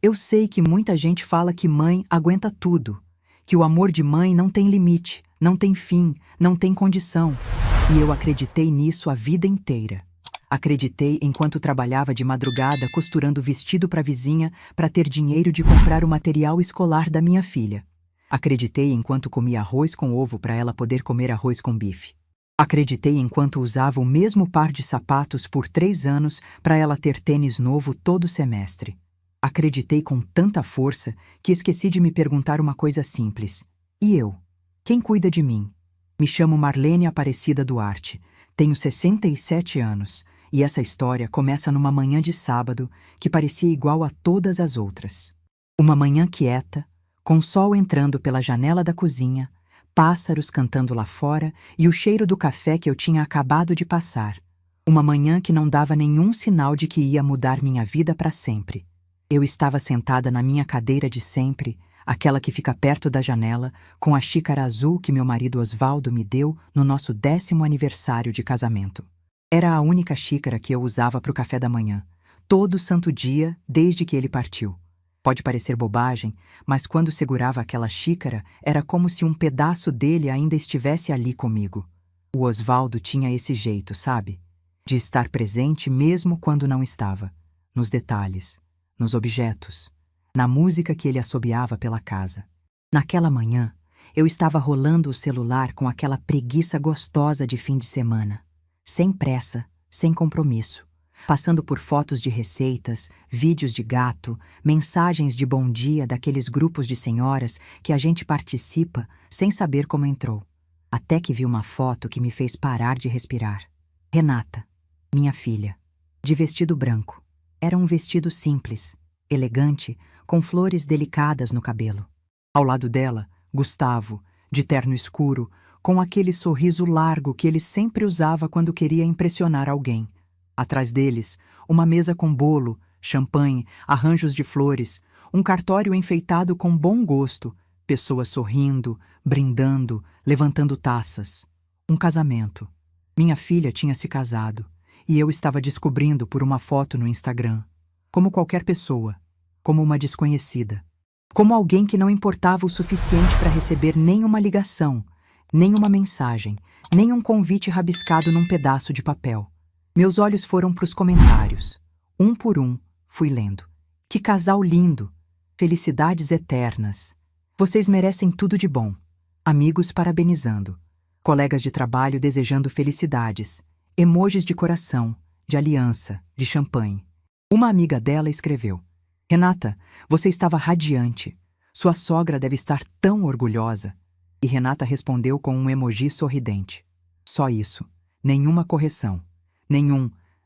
Eu sei que muita gente fala que mãe aguenta tudo, que o amor de mãe não tem limite, não tem fim, não tem condição. E eu acreditei nisso a vida inteira. Acreditei enquanto trabalhava de madrugada costurando vestido para a vizinha para ter dinheiro de comprar o material escolar da minha filha. Acreditei enquanto comia arroz com ovo para ela poder comer arroz com bife. Acreditei enquanto usava o mesmo par de sapatos por 3 anos para ela ter tênis novo todo semestre. Acreditei com tanta força que esqueci de me perguntar uma coisa simples. E eu? Quem cuida de mim? Me chamo Marlene Aparecida Duarte, tenho 67 anos e essa história começa numa manhã de sábado que parecia igual a todas as outras. Uma manhã quieta, com sol entrando pela janela da cozinha, pássaros cantando lá fora e o cheiro do café que eu tinha acabado de passar. Uma manhã que não dava nenhum sinal de que ia mudar minha vida para sempre. Eu estava sentada na minha cadeira de sempre, aquela que fica perto da janela, com a xícara azul que meu marido Osvaldo me deu no nosso 10º aniversário de casamento. Era a única xícara que eu usava para o café da manhã, todo santo dia desde que ele partiu. Pode parecer bobagem, mas quando segurava aquela xícara, era como se um pedaço dele ainda estivesse ali comigo. O Osvaldo tinha esse jeito, sabe? De estar presente mesmo quando não estava, nos detalhes, nos objetos, na música que ele assobiava pela casa. Naquela manhã, eu estava rolando o celular com aquela preguiça gostosa de fim de semana, sem pressa, sem compromisso, passando por fotos de receitas, vídeos de gato, mensagens de bom dia daqueles grupos de senhoras que a gente participa sem saber como entrou. Até que vi uma foto que me fez parar de respirar. Renata, minha filha, de vestido branco. Era um vestido simples, elegante, com flores delicadas no cabelo. Ao lado dela, Gustavo, de terno escuro, com aquele sorriso largo que ele sempre usava quando queria impressionar alguém. Atrás deles, uma mesa com bolo, champanhe, arranjos de flores, um cartório enfeitado com bom gosto, pessoas sorrindo, brindando, levantando taças. Um casamento. Minha filha tinha se casado, e eu estava descobrindo por uma foto no Instagram. Como qualquer pessoa, como uma desconhecida. Como alguém que não importava o suficiente para receber nenhuma ligação, nenhuma mensagem, nem um convite rabiscado num pedaço de papel. Meus olhos foram para os comentários. Um por um, fui lendo. Que casal lindo! Felicidades eternas. Vocês merecem tudo de bom. Amigos parabenizando. Colegas de trabalho desejando felicidades. Emojis de coração, de aliança, de champanhe. Uma amiga dela escreveu: Renata, você estava radiante. Sua sogra deve estar tão orgulhosa. E Renata respondeu com um emoji sorridente. Só isso. Nenhuma correção.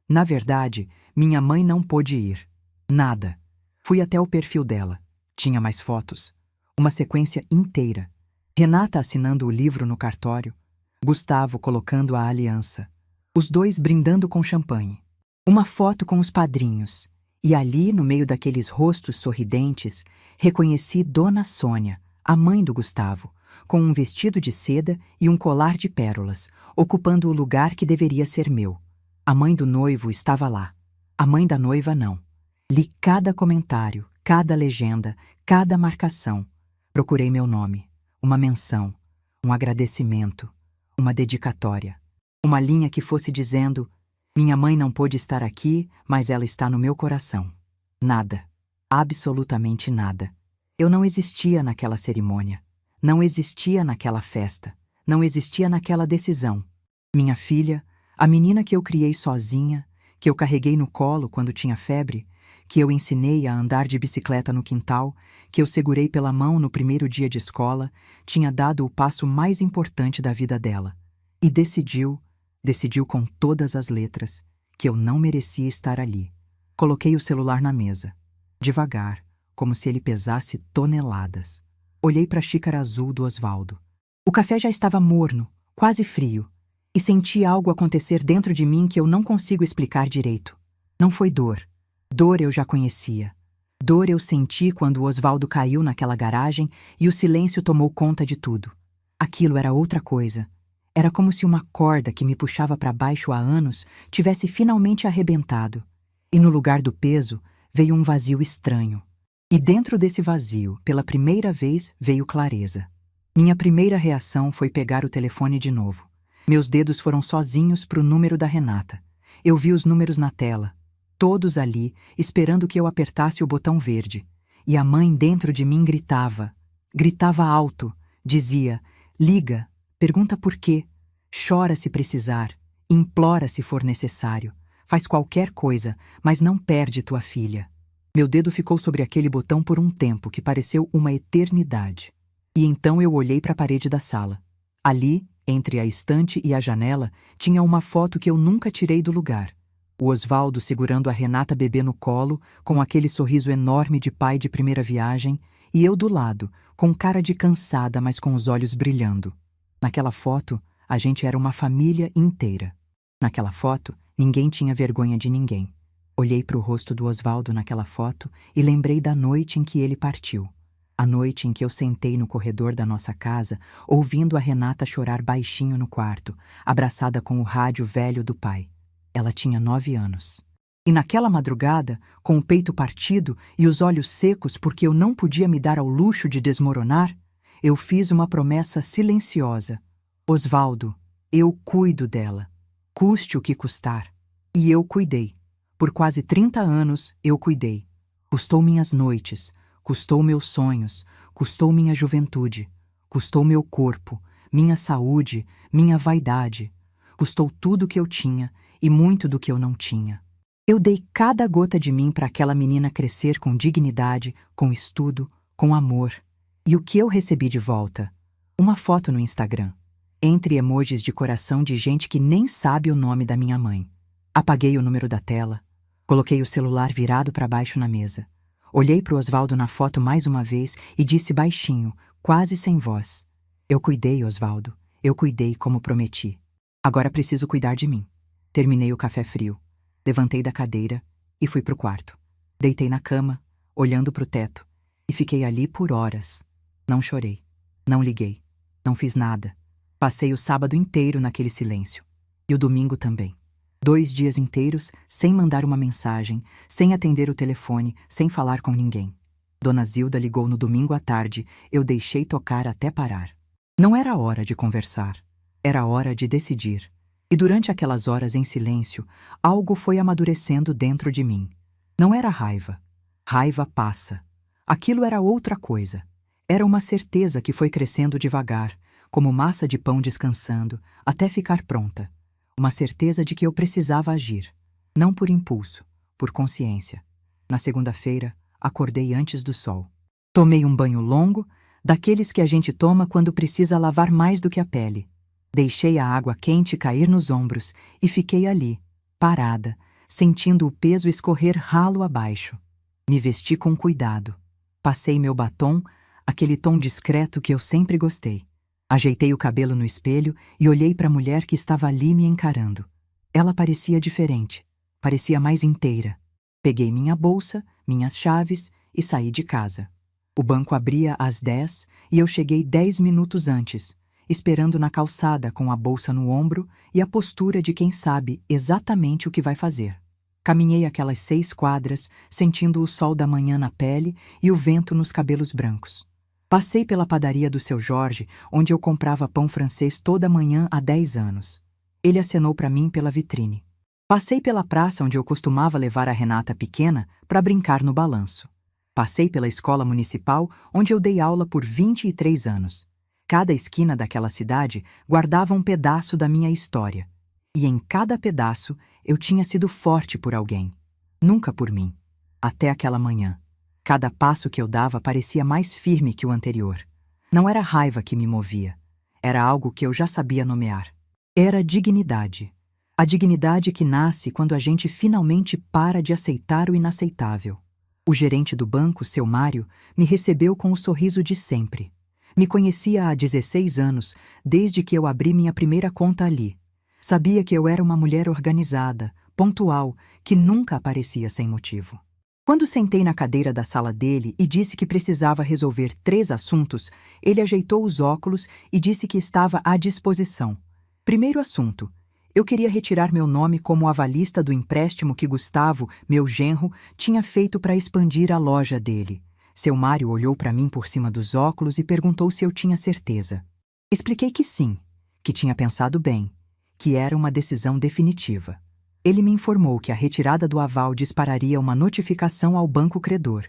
Na verdade, minha mãe não pôde ir. Nada. Fui até o perfil dela. Tinha mais fotos. Uma sequência inteira. Renata assinando o livro no cartório. Gustavo colocando a aliança. Os dois brindando com champanhe. Uma foto com os padrinhos. E ali, no meio daqueles rostos sorridentes, reconheci Dona Sônia, a mãe do Gustavo, com um vestido de seda e um colar de pérolas, ocupando o lugar que deveria ser meu. A mãe do noivo estava lá. A mãe da noiva não. Li cada comentário, cada legenda, cada marcação. Procurei meu nome, uma menção, um agradecimento, uma dedicatória. Uma linha que fosse dizendo: minha mãe não pôde estar aqui, mas ela está no meu coração. Nada. Absolutamente nada. Eu não existia naquela cerimônia. Não existia naquela festa. Não existia naquela decisão. Minha filha, a menina que eu criei sozinha, que eu carreguei no colo quando tinha febre, que eu ensinei a andar de bicicleta no quintal, que eu segurei pela mão no primeiro dia de escola, tinha dado o passo mais importante da vida dela. E decidiu com todas as letras, que eu não merecia estar ali. Coloquei o celular na mesa, devagar, como se ele pesasse toneladas. Olhei para a xícara azul do Osvaldo. O café já estava morno, quase frio, e senti algo acontecer dentro de mim que eu não consigo explicar direito. Não foi dor. Dor eu já conhecia. Dor eu senti quando o Osvaldo caiu naquela garagem e o silêncio tomou conta de tudo. Aquilo era outra coisa. Era como se uma corda que me puxava para baixo há anos tivesse finalmente arrebentado. E no lugar do peso veio um vazio estranho. E dentro desse vazio, pela primeira vez, veio clareza. Minha primeira reação foi pegar o telefone de novo. Meus dedos foram sozinhos para o número da Renata. Eu vi os números na tela, todos ali, esperando que eu apertasse o botão verde. E a mãe dentro de mim gritava. Gritava alto, dizia: liga, pergunta por quê, chora se precisar, implora se for necessário, faz qualquer coisa, mas não perde tua filha. Meu dedo ficou sobre aquele botão por um tempo que pareceu uma eternidade. E então eu olhei para a parede da sala. Ali, entre a estante e a janela, tinha uma foto que eu nunca tirei do lugar. O Osvaldo segurando a Renata bebê no colo, com aquele sorriso enorme de pai de primeira viagem, e eu do lado, com cara de cansada, mas com os olhos brilhando. Naquela foto, a gente era uma família inteira. Naquela foto, ninguém tinha vergonha de ninguém. Olhei para o rosto do Osvaldo naquela foto e lembrei da noite em que ele partiu. A noite em que eu sentei no corredor da nossa casa, ouvindo a Renata chorar baixinho no quarto, abraçada com o rádio velho do pai. Ela tinha 9 anos. E naquela madrugada, com o peito partido e os olhos secos porque eu não podia me dar ao luxo de desmoronar, eu fiz uma promessa silenciosa. Osvaldo, eu cuido dela, custe o que custar. E eu cuidei. Por quase 30 anos, eu cuidei. Custou minhas noites, custou meus sonhos, custou minha juventude, custou meu corpo, minha saúde, minha vaidade. Custou tudo que eu tinha e muito do que eu não tinha. Eu dei cada gota de mim para aquela menina crescer com dignidade, com estudo, com amor. E o que eu recebi de volta? Uma foto no Instagram, entre emojis de coração de gente que nem sabe o nome da minha mãe. Apaguei o número da tela, coloquei o celular virado para baixo na mesa. Olhei para o Osvaldo na foto mais uma vez e disse baixinho, quase sem voz: eu cuidei, Osvaldo, eu cuidei como prometi. Agora preciso cuidar de mim. Terminei o café frio, levantei da cadeira e fui pro quarto. Deitei na cama, olhando pro teto, e fiquei ali por horas. Não chorei, não liguei, não fiz nada. Passei o sábado inteiro naquele silêncio. E o domingo também. 2 dias inteiros sem mandar uma mensagem, sem atender o telefone, sem falar com ninguém. Dona Zilda ligou no domingo à tarde, eu deixei tocar até parar. Não era hora de conversar, era hora de decidir. E durante aquelas horas em silêncio, algo foi amadurecendo dentro de mim. Não era raiva. Raiva passa. Aquilo era outra coisa. Era uma certeza que foi crescendo devagar, como massa de pão descansando, até ficar pronta. Uma certeza de que eu precisava agir. Não por impulso, por consciência. Na segunda-feira, acordei antes do sol. Tomei um banho longo, daqueles que a gente toma quando precisa lavar mais do que a pele. Deixei a água quente cair nos ombros e fiquei ali, parada, sentindo o peso escorrer ralo abaixo. Me vesti com cuidado. Passei meu batom, aquele tom discreto que eu sempre gostei. Ajeitei o cabelo no espelho e olhei para a mulher que estava ali me encarando. Ela parecia diferente, parecia mais inteira. Peguei minha bolsa, minhas chaves e saí de casa. O banco abria às 10 e eu cheguei 10 minutos antes, esperando na calçada com a bolsa no ombro e a postura de quem sabe exatamente o que vai fazer. Caminhei aquelas 6 quadras, sentindo o sol da manhã na pele e o vento nos cabelos brancos. Passei pela padaria do seu Jorge, onde eu comprava pão francês toda manhã há 10 anos. Ele acenou para mim pela vitrine. Passei pela praça onde eu costumava levar a Renata pequena para brincar no balanço. Passei pela escola municipal, onde eu dei aula por 23 anos. Cada esquina daquela cidade guardava um pedaço da minha história. E em cada pedaço eu tinha sido forte por alguém. Nunca por mim. Até aquela manhã. Cada passo que eu dava parecia mais firme que o anterior. Não era raiva que me movia. Era algo que eu já sabia nomear. Era dignidade. A dignidade que nasce quando a gente finalmente para de aceitar o inaceitável. O gerente do banco, seu Mário, me recebeu com o sorriso de sempre. Me conhecia há 16 anos, desde que eu abri minha primeira conta ali. Sabia que eu era uma mulher organizada, pontual, que nunca aparecia sem motivo. Quando sentei na cadeira da sala dele e disse que precisava resolver 3 assuntos, ele ajeitou os óculos e disse que estava à disposição. Primeiro assunto. Eu queria retirar meu nome como avalista do empréstimo que Gustavo, meu genro, tinha feito para expandir a loja dele. Seu Mário olhou para mim por cima dos óculos e perguntou se eu tinha certeza. Expliquei que sim, que tinha pensado bem, que era uma decisão definitiva. Ele me informou que a retirada do aval dispararia uma notificação ao banco credor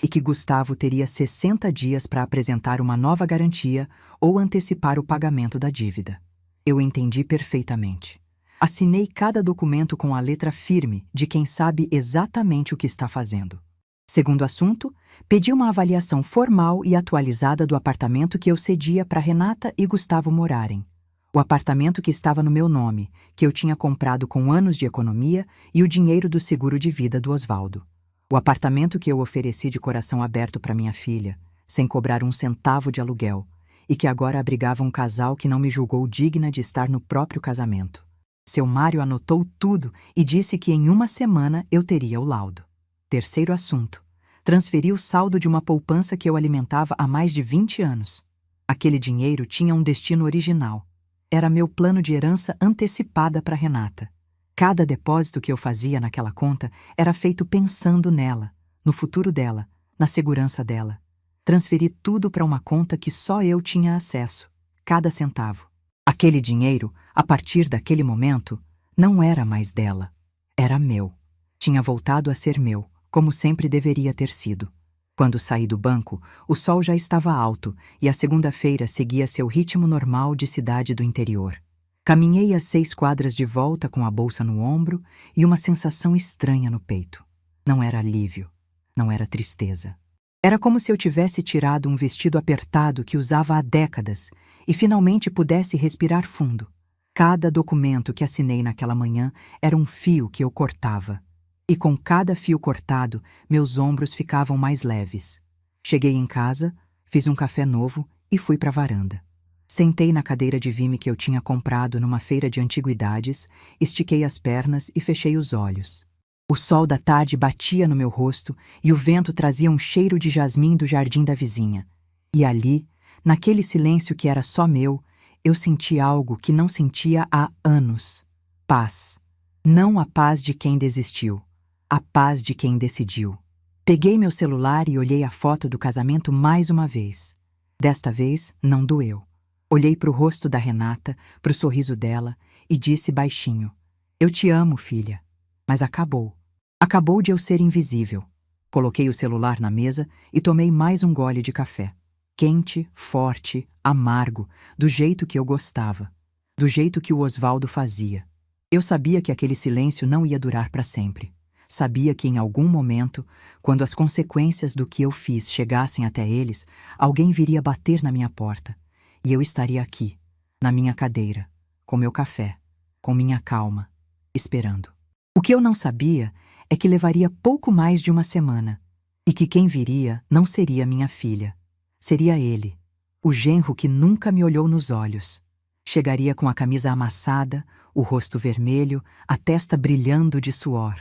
e que Gustavo teria 60 dias para apresentar uma nova garantia ou antecipar o pagamento da dívida. Eu entendi perfeitamente. Assinei cada documento com a letra firme de quem sabe exatamente o que está fazendo. Segundo assunto, pedi uma avaliação formal e atualizada do apartamento que eu cedia para Renata e Gustavo morarem. O apartamento que estava no meu nome, que eu tinha comprado com anos de economia e o dinheiro do seguro de vida do Osvaldo. O apartamento que eu ofereci de coração aberto para minha filha, sem cobrar um centavo de aluguel, e que agora abrigava um casal que não me julgou digna de estar no próprio casamento. Seu Mário anotou tudo e disse que em uma semana eu teria o laudo. Terceiro assunto. Transferi o saldo de uma poupança que eu alimentava há mais de 20 anos. Aquele dinheiro tinha um destino original. Era meu plano de herança antecipada para Renata. Cada depósito que eu fazia naquela conta era feito pensando nela, no futuro dela, na segurança dela. Transferi tudo para uma conta que só eu tinha acesso, cada centavo. Aquele dinheiro, a partir daquele momento, não era mais dela. Era meu. Tinha voltado a ser meu, como sempre deveria ter sido. Quando saí do banco, o sol já estava alto e a segunda-feira seguia seu ritmo normal de cidade do interior. Caminhei as 6 quadras de volta com a bolsa no ombro e uma sensação estranha no peito. Não era alívio, não era tristeza. Era como se eu tivesse tirado um vestido apertado que usava há décadas e finalmente pudesse respirar fundo. Cada documento que assinei naquela manhã era um fio que eu cortava. E com cada fio cortado, meus ombros ficavam mais leves. Cheguei em casa, fiz um café novo e fui para a varanda. Sentei na cadeira de vime que eu tinha comprado numa feira de antiguidades, estiquei as pernas e fechei os olhos. O sol da tarde batia no meu rosto e o vento trazia um cheiro de jasmim do jardim da vizinha. E ali, naquele silêncio que era só meu, eu senti algo que não sentia há anos. Paz. Não a paz de quem desistiu. A paz de quem decidiu. Peguei meu celular e olhei a foto do casamento mais uma vez. Desta vez, não doeu. Olhei para o rosto da Renata, para o sorriso dela, e disse baixinho: "Eu te amo, filha." Mas acabou. Acabou de eu ser invisível. Coloquei o celular na mesa e tomei mais um gole de café. Quente, forte, amargo, do jeito que eu gostava. Do jeito que o Osvaldo fazia. Eu sabia que aquele silêncio não ia durar para sempre. Sabia que em algum momento, quando as consequências do que eu fiz chegassem até eles, alguém viria bater na minha porta. E eu estaria aqui, na minha cadeira, com meu café, com minha calma, esperando. O que eu não sabia é que levaria pouco mais de uma semana, e que quem viria não seria minha filha. Seria ele, o genro que nunca me olhou nos olhos. Chegaria com a camisa amassada, o rosto vermelho, a testa brilhando de suor.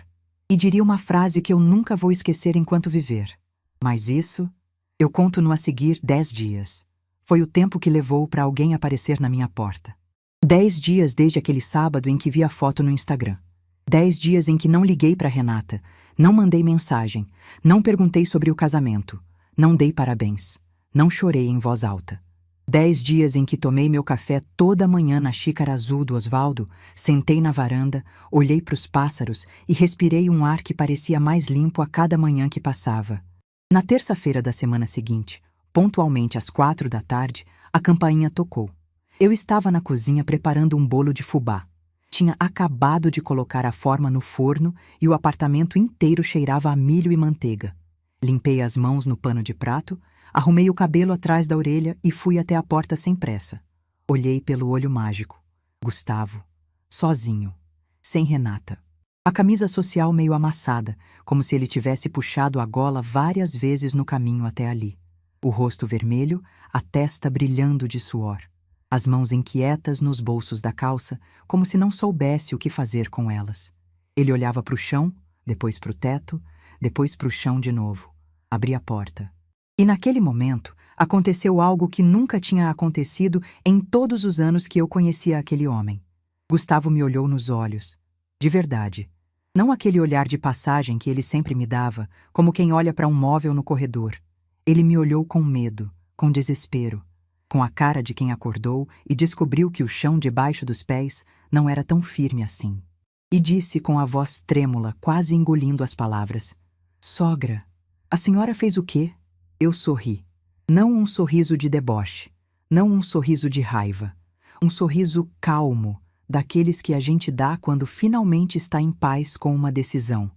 E diria uma frase que eu nunca vou esquecer enquanto viver. Mas isso, eu conto no a seguir 10 dias. Foi o tempo que levou para alguém aparecer na minha porta. 10 dias desde aquele sábado em que vi a foto no Instagram. 10 dias em que não liguei para Renata, não mandei mensagem, não perguntei sobre o casamento, não dei parabéns, não chorei em voz alta. 10 dias em que tomei meu café toda manhã na xícara azul do Osvaldo, sentei na varanda, olhei para os pássaros e respirei um ar que parecia mais limpo a cada manhã que passava. Na terça-feira da semana seguinte, pontualmente às 4 da tarde, a campainha tocou. Eu estava na cozinha preparando um bolo de fubá. Tinha acabado de colocar a forma no forno e o apartamento inteiro cheirava a milho e manteiga. Limpei as mãos no pano de prato, arrumei o cabelo atrás da orelha e fui até a porta sem pressa. Olhei pelo olho mágico. Gustavo. Sozinho. Sem Renata. A camisa social meio amassada, como se ele tivesse puxado a gola várias vezes no caminho até ali. O rosto vermelho, a testa brilhando de suor. As mãos inquietas nos bolsos da calça, como se não soubesse o que fazer com elas. Ele olhava para o chão, depois para o teto, depois para o chão de novo. Abri a porta. E naquele momento, aconteceu algo que nunca tinha acontecido em todos os anos que eu conhecia aquele homem. Gustavo me olhou nos olhos. De verdade. Não aquele olhar de passagem que ele sempre me dava, como quem olha para um móvel no corredor. Ele me olhou com medo, com desespero, com a cara de quem acordou e descobriu que o chão debaixo dos pés não era tão firme assim. E disse com a voz trêmula, quase engolindo as palavras: "Sogra, a senhora fez o quê?" Eu sorri. Não um sorriso de deboche, não um sorriso de raiva. Um sorriso calmo, daqueles que a gente dá quando finalmente está em paz com uma decisão.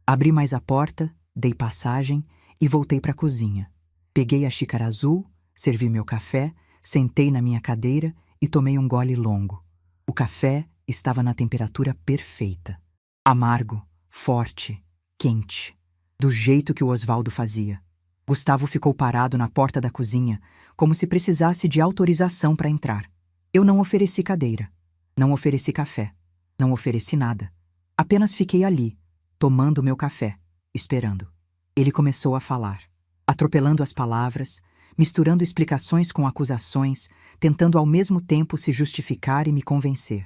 Abri mais a porta, dei passagem e voltei para a cozinha. Peguei a xícara azul, servi meu café, sentei na minha cadeira e tomei um gole longo. O café estava na temperatura perfeita. Amargo, forte, quente. Do jeito que o Osvaldo fazia. Gustavo ficou parado na porta da cozinha, como se precisasse de autorização para entrar. Eu não ofereci cadeira. Não ofereci café. Não ofereci nada. Apenas fiquei ali, tomando meu café, esperando. Ele começou a falar, atropelando as palavras, misturando explicações com acusações, tentando ao mesmo tempo se justificar e me convencer.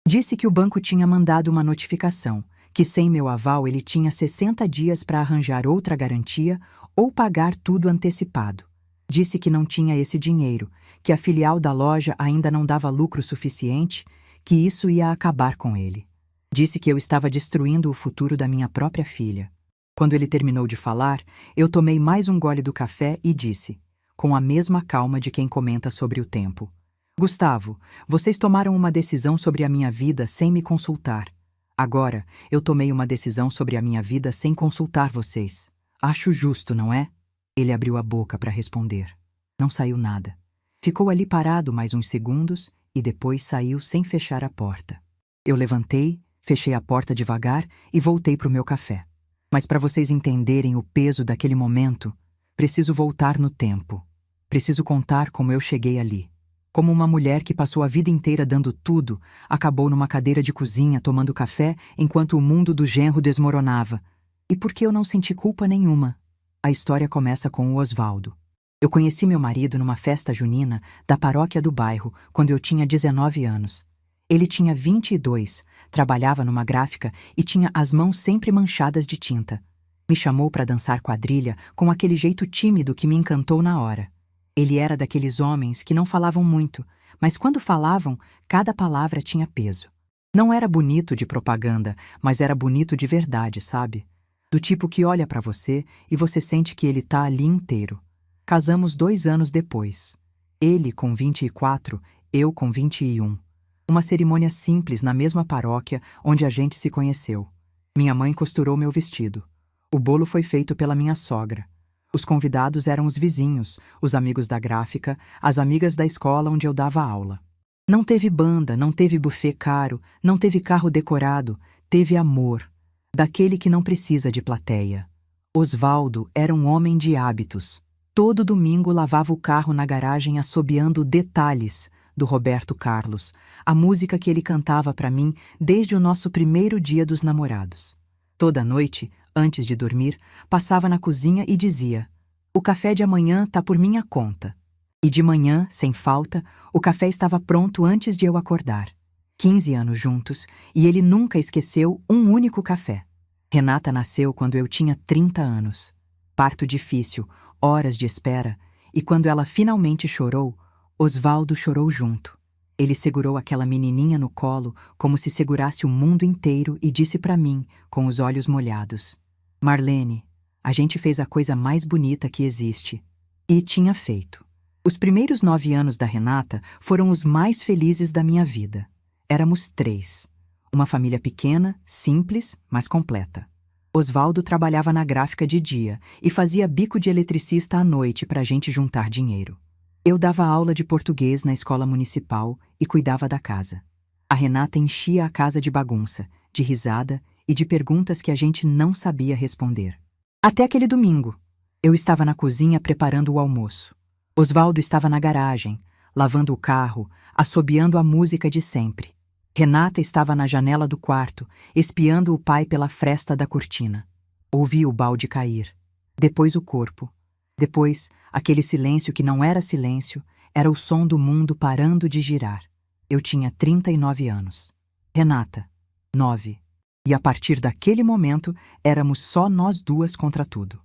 Disse que o banco tinha mandado uma notificação, que sem meu aval ele tinha 60 dias para arranjar outra garantia ou pagar tudo antecipado. Disse que não tinha esse dinheiro, que a filial da loja ainda não dava lucro suficiente, que isso ia acabar com ele. Disse que eu estava destruindo o futuro da minha própria filha. Quando ele terminou de falar, eu tomei mais um gole do café e disse, com a mesma calma de quem comenta sobre o tempo: "Gustavo, vocês tomaram uma decisão sobre a minha vida sem me consultar. Agora, eu tomei uma decisão sobre a minha vida sem consultar vocês. Acho justo, não é?" Ele abriu a boca para responder. Não saiu nada. Ficou ali parado mais uns segundos e depois saiu sem fechar a porta. Eu levantei, fechei a porta devagar e voltei para o meu café. Mas para vocês entenderem o peso daquele momento, preciso voltar no tempo. Preciso contar como eu cheguei ali. Como uma mulher que passou a vida inteira dando tudo, acabou numa cadeira de cozinha tomando café enquanto o mundo do genro desmoronava. E por que eu não senti culpa nenhuma? A história começa com o Osvaldo. Eu conheci meu marido numa festa junina da paróquia do bairro quando eu tinha 19 anos. Ele tinha 22, trabalhava numa gráfica e tinha as mãos sempre manchadas de tinta. Me chamou para dançar quadrilha com aquele jeito tímido que me encantou na hora. Ele era daqueles homens que não falavam muito, mas quando falavam, cada palavra tinha peso. Não era bonito de propaganda, mas era bonito de verdade, sabe? Do tipo que olha para você e você sente que ele tá ali inteiro. Casamos 2 anos depois. Ele com 24, eu com 21. Uma cerimônia simples na mesma paróquia onde a gente se conheceu. Minha mãe costurou meu vestido. O bolo foi feito pela minha sogra. Os convidados eram os vizinhos, os amigos da gráfica, as amigas da escola onde eu dava aula. Não teve banda, não teve buffet caro, não teve carro decorado, teve amor. Daquele que não precisa de plateia. Osvaldo era um homem de hábitos. Todo domingo lavava o carro na garagem assobiando Detalhes, do Roberto Carlos, a música que ele cantava para mim desde o nosso primeiro dia dos namorados. Toda noite, antes de dormir, passava na cozinha e dizia: "O café de amanhã tá por minha conta." E de manhã, sem falta, o café estava pronto antes de eu acordar. 15 anos juntos, e ele nunca esqueceu um único café. Renata nasceu quando eu tinha 30 anos. Parto difícil, horas de espera, e quando ela finalmente chorou, Osvaldo chorou junto. Ele segurou aquela menininha no colo como se segurasse o mundo inteiro e disse para mim, com os olhos molhados: "Marlene, a gente fez a coisa mais bonita que existe." E tinha feito. Os primeiros 9 anos da Renata foram os mais felizes da minha vida. Éramos 3. Uma família pequena, simples, mas completa. Osvaldo trabalhava na gráfica de dia e fazia bico de eletricista à noite para a gente juntar dinheiro. Eu dava aula de português na escola municipal e cuidava da casa. A Renata enchia a casa de bagunça, de risada e de perguntas que a gente não sabia responder. Até aquele domingo. Eu estava na cozinha preparando o almoço. Osvaldo estava na garagem, lavando o carro, assobiando a música de sempre. Renata estava na janela do quarto, espiando o pai pela fresta da cortina. Ouvi o balde cair. Depois o corpo. Depois, aquele silêncio que não era silêncio, era o som do mundo parando de girar. Eu tinha 39 anos. Renata, 9. E a partir daquele momento, éramos só nós duas contra tudo.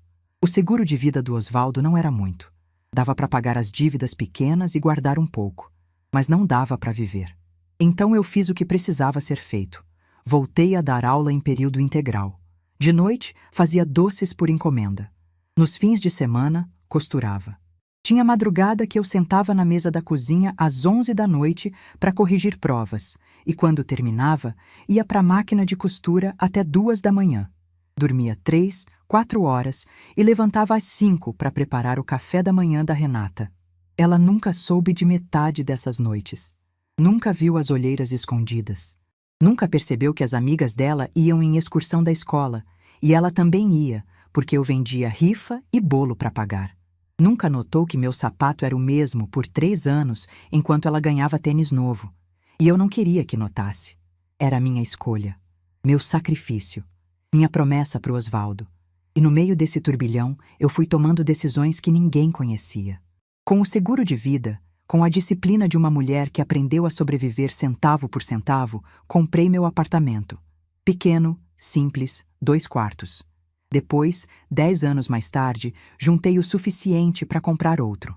O seguro de vida do Osvaldo não era muito. Dava para pagar as dívidas pequenas e guardar um pouco, mas não dava para viver. Então eu fiz o que precisava ser feito. Voltei a dar aula em período integral. De noite, fazia doces por encomenda. Nos fins de semana, costurava. Tinha madrugada que eu sentava na mesa da cozinha às 11 da noite para corrigir provas, e quando terminava, ia para a máquina de costura até 2 da manhã. Dormia 3, 4 horas e levantava às 5 para preparar o café da manhã da Renata. Ela nunca soube de metade dessas noites. Nunca viu as olheiras escondidas. Nunca percebeu que as amigas dela iam em excursão da escola, e ela também ia, porque eu vendia rifa e bolo para pagar. Nunca notou que meu sapato era o mesmo por 3 anos, enquanto ela ganhava tênis novo. E eu não queria que notasse. Era minha escolha, meu sacrifício, minha promessa para o Osvaldo. E no meio desse turbilhão, eu fui tomando decisões que ninguém conhecia. Com o seguro de vida, com a disciplina de uma mulher que aprendeu a sobreviver centavo por centavo, comprei meu apartamento. Pequeno, simples, 2 quartos. Depois, 10 anos mais tarde, juntei o suficiente para comprar outro.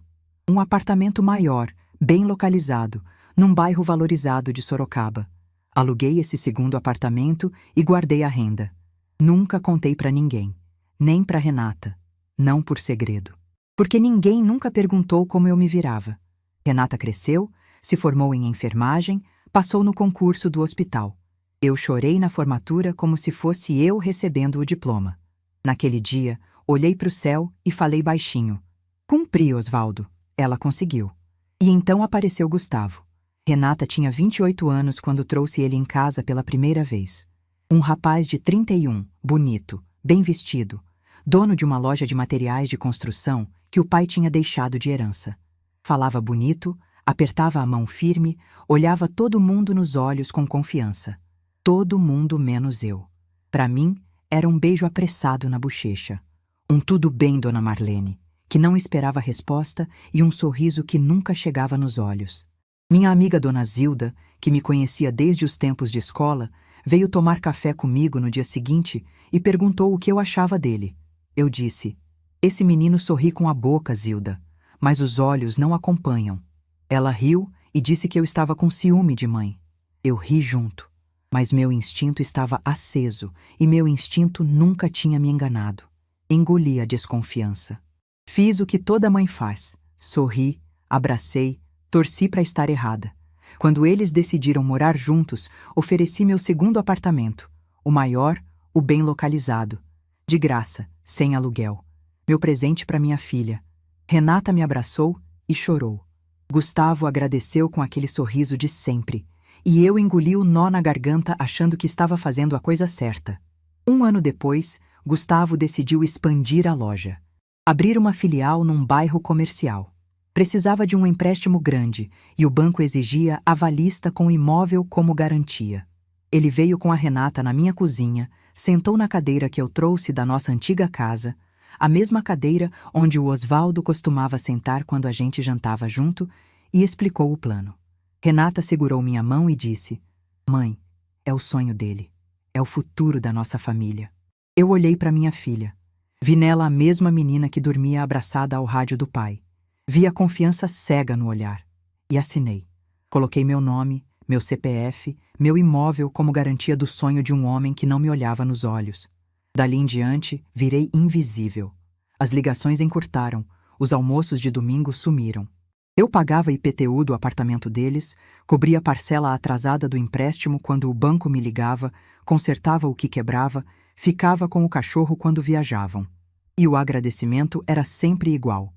Um apartamento maior, bem localizado, num bairro valorizado de Sorocaba. Aluguei esse segundo apartamento e guardei a renda. Nunca contei para ninguém, nem para Renata, não por segredo. Porque ninguém nunca perguntou como eu me virava. Renata cresceu, se formou em enfermagem, passou no concurso do hospital. Eu chorei na formatura como se fosse eu recebendo o diploma. Naquele dia, olhei para o céu e falei baixinho. Cumpri, Osvaldo. Ela conseguiu. E então apareceu Gustavo. Renata tinha 28 anos quando trouxe ele em casa pela primeira vez. Um rapaz de 31, bonito, bem vestido, dono de uma loja de materiais de construção que o pai tinha deixado de herança. Falava bonito, apertava a mão firme, olhava todo mundo nos olhos com confiança. Todo mundo menos eu. Para mim, era um beijo apressado na bochecha. Um tudo bem, dona Marlene, que não esperava resposta e um sorriso que nunca chegava nos olhos. Minha amiga dona Zilda, que me conhecia desde os tempos de escola, veio tomar café comigo no dia seguinte e perguntou o que eu achava dele. Eu disse, esse menino sorri com a boca, Zilda, mas os olhos não acompanham. Ela riu e disse que eu estava com ciúme de mãe. Eu ri junto. Mas meu instinto estava aceso e meu instinto nunca tinha me enganado. Engoli a desconfiança. Fiz o que toda mãe faz. Sorri, abracei, torci para estar errada. Quando eles decidiram morar juntos, ofereci meu segundo apartamento, o maior, o bem localizado. De graça, sem aluguel. Meu presente para minha filha. Renata me abraçou e chorou. Gustavo agradeceu com aquele sorriso de sempre. E eu engoli o nó na garganta achando que estava fazendo a coisa certa. 1 ano depois, Gustavo decidiu expandir a loja. Abrir uma filial num bairro comercial. Precisava de um empréstimo grande e o banco exigia avalista com imóvel como garantia. Ele veio com a Renata na minha cozinha, sentou na cadeira que eu trouxe da nossa antiga casa, a mesma cadeira onde o Osvaldo costumava sentar quando a gente jantava junto, e explicou o plano. Renata segurou minha mão e disse, mãe, é o sonho dele. É o futuro da nossa família. Eu olhei para minha filha. Vi nela a mesma menina que dormia abraçada ao rádio do pai. Vi a confiança cega no olhar. E assinei. Coloquei meu nome, meu CPF, meu imóvel como garantia do sonho de um homem que não me olhava nos olhos. Dali em diante, virei invisível. As ligações encurtaram. Os almoços de domingo sumiram. Eu pagava IPTU do apartamento deles, cobria a parcela atrasada do empréstimo quando o banco me ligava, consertava o que quebrava, ficava com o cachorro quando viajavam. E o agradecimento era sempre igual.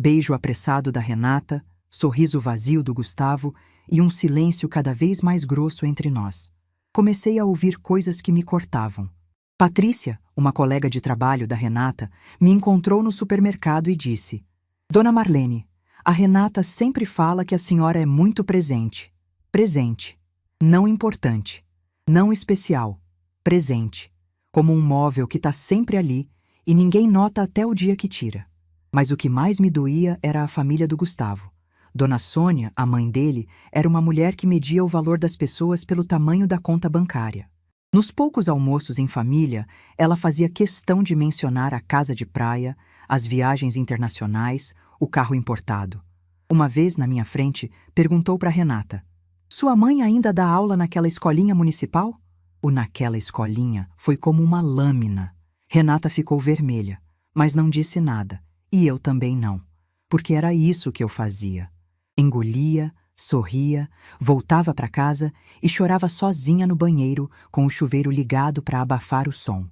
Beijo apressado da Renata, sorriso vazio do Gustavo e um silêncio cada vez mais grosso entre nós. Comecei a ouvir coisas que me cortavam. Patrícia, uma colega de trabalho da Renata, me encontrou no supermercado e disse, Dona Marlene, a Renata sempre fala que a senhora é muito presente. Presente. Não importante. Não especial. Presente. Como um móvel que está sempre ali e ninguém nota até o dia que tira. Mas o que mais me doía era a família do Gustavo. Dona Sônia, a mãe dele, era uma mulher que media o valor das pessoas pelo tamanho da conta bancária. Nos poucos almoços em família, ela fazia questão de mencionar a casa de praia, as viagens internacionais, o carro importado. Uma vez, na minha frente, perguntou para Renata: "Sua mãe ainda dá aula naquela escolinha municipal?" O "naquela escolinha" foi como uma lâmina. Renata ficou vermelha, mas não disse nada, e eu também não, porque era isso que eu fazia. Engolia, sorria, voltava para casa e chorava sozinha no banheiro com o chuveiro ligado para abafar o som.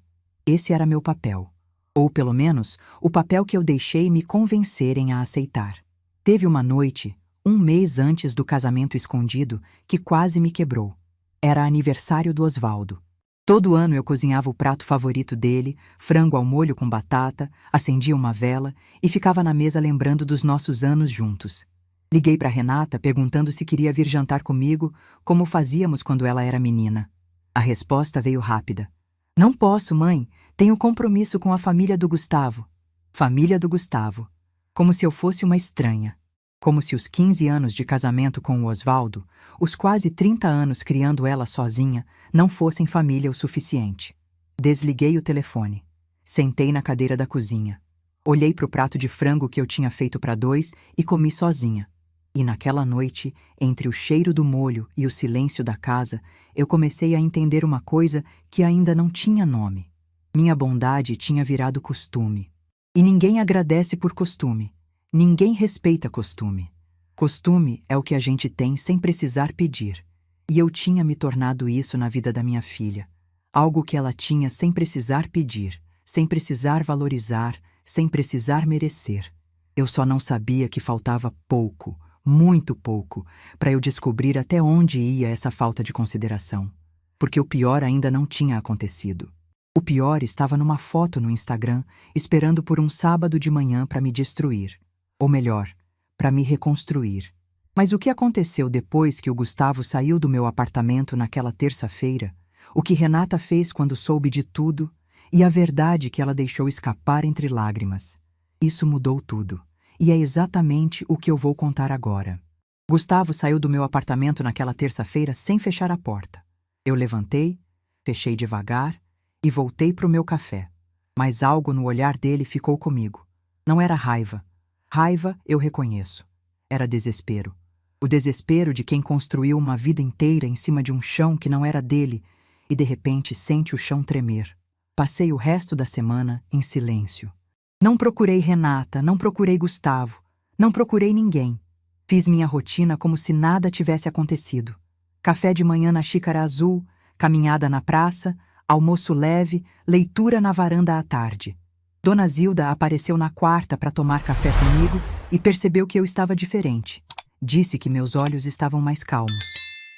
Esse era meu papel. Ou, pelo menos, o papel que eu deixei me convencerem a aceitar. Teve uma noite, um mês antes do casamento escondido, que quase me quebrou. Era aniversário do Osvaldo. Todo ano eu cozinhava o prato favorito dele, frango ao molho com batata, acendia uma vela e ficava na mesa lembrando dos nossos anos juntos. Liguei para Renata perguntando se queria vir jantar comigo, como fazíamos quando ela era menina. A resposta veio rápida. "Não posso, mãe. Tenho compromisso com a família do Gustavo." Família do Gustavo. Como se eu fosse uma estranha. Como se os 15 anos de casamento com o Osvaldo, os quase 30 anos criando ela sozinha, não fossem família o suficiente. Desliguei o telefone. Sentei na cadeira da cozinha. Olhei para o prato de frango que eu tinha feito para 2 e comi sozinha. E naquela noite, entre o cheiro do molho e o silêncio da casa, eu comecei a entender uma coisa que ainda não tinha nome. Minha bondade tinha virado costume. E ninguém agradece por costume. Ninguém respeita costume. Costume é o que a gente tem sem precisar pedir. E eu tinha me tornado isso na vida da minha filha. Algo que ela tinha sem precisar pedir, sem precisar valorizar, sem precisar merecer. Eu só não sabia que faltava pouco, muito pouco, para eu descobrir até onde ia essa falta de consideração. Porque o pior ainda não tinha acontecido. O pior estava numa foto no Instagram, esperando por um sábado de manhã para me destruir. Ou melhor, para me reconstruir. Mas o que aconteceu depois que o Gustavo saiu do meu apartamento naquela terça-feira, o que Renata fez quando soube de tudo, e a verdade que ela deixou escapar entre lágrimas. Isso mudou tudo. E é exatamente o que eu vou contar agora. Gustavo saiu do meu apartamento naquela terça-feira sem fechar a porta. Eu levantei, fechei devagar e voltei para o meu café. Mas algo no olhar dele ficou comigo. Não era raiva. Raiva eu reconheço. Era desespero. O desespero de quem construiu uma vida inteira em cima de um chão que não era dele e de repente sente o chão tremer. Passei o resto da semana em silêncio. Não procurei Renata, não procurei Gustavo, não procurei ninguém. Fiz minha rotina como se nada tivesse acontecido. Café de manhã na xícara azul, caminhada na praça, almoço leve, leitura na varanda à tarde. Dona Zilda apareceu na quarta para tomar café comigo e percebeu que eu estava diferente. Disse que meus olhos estavam mais calmos.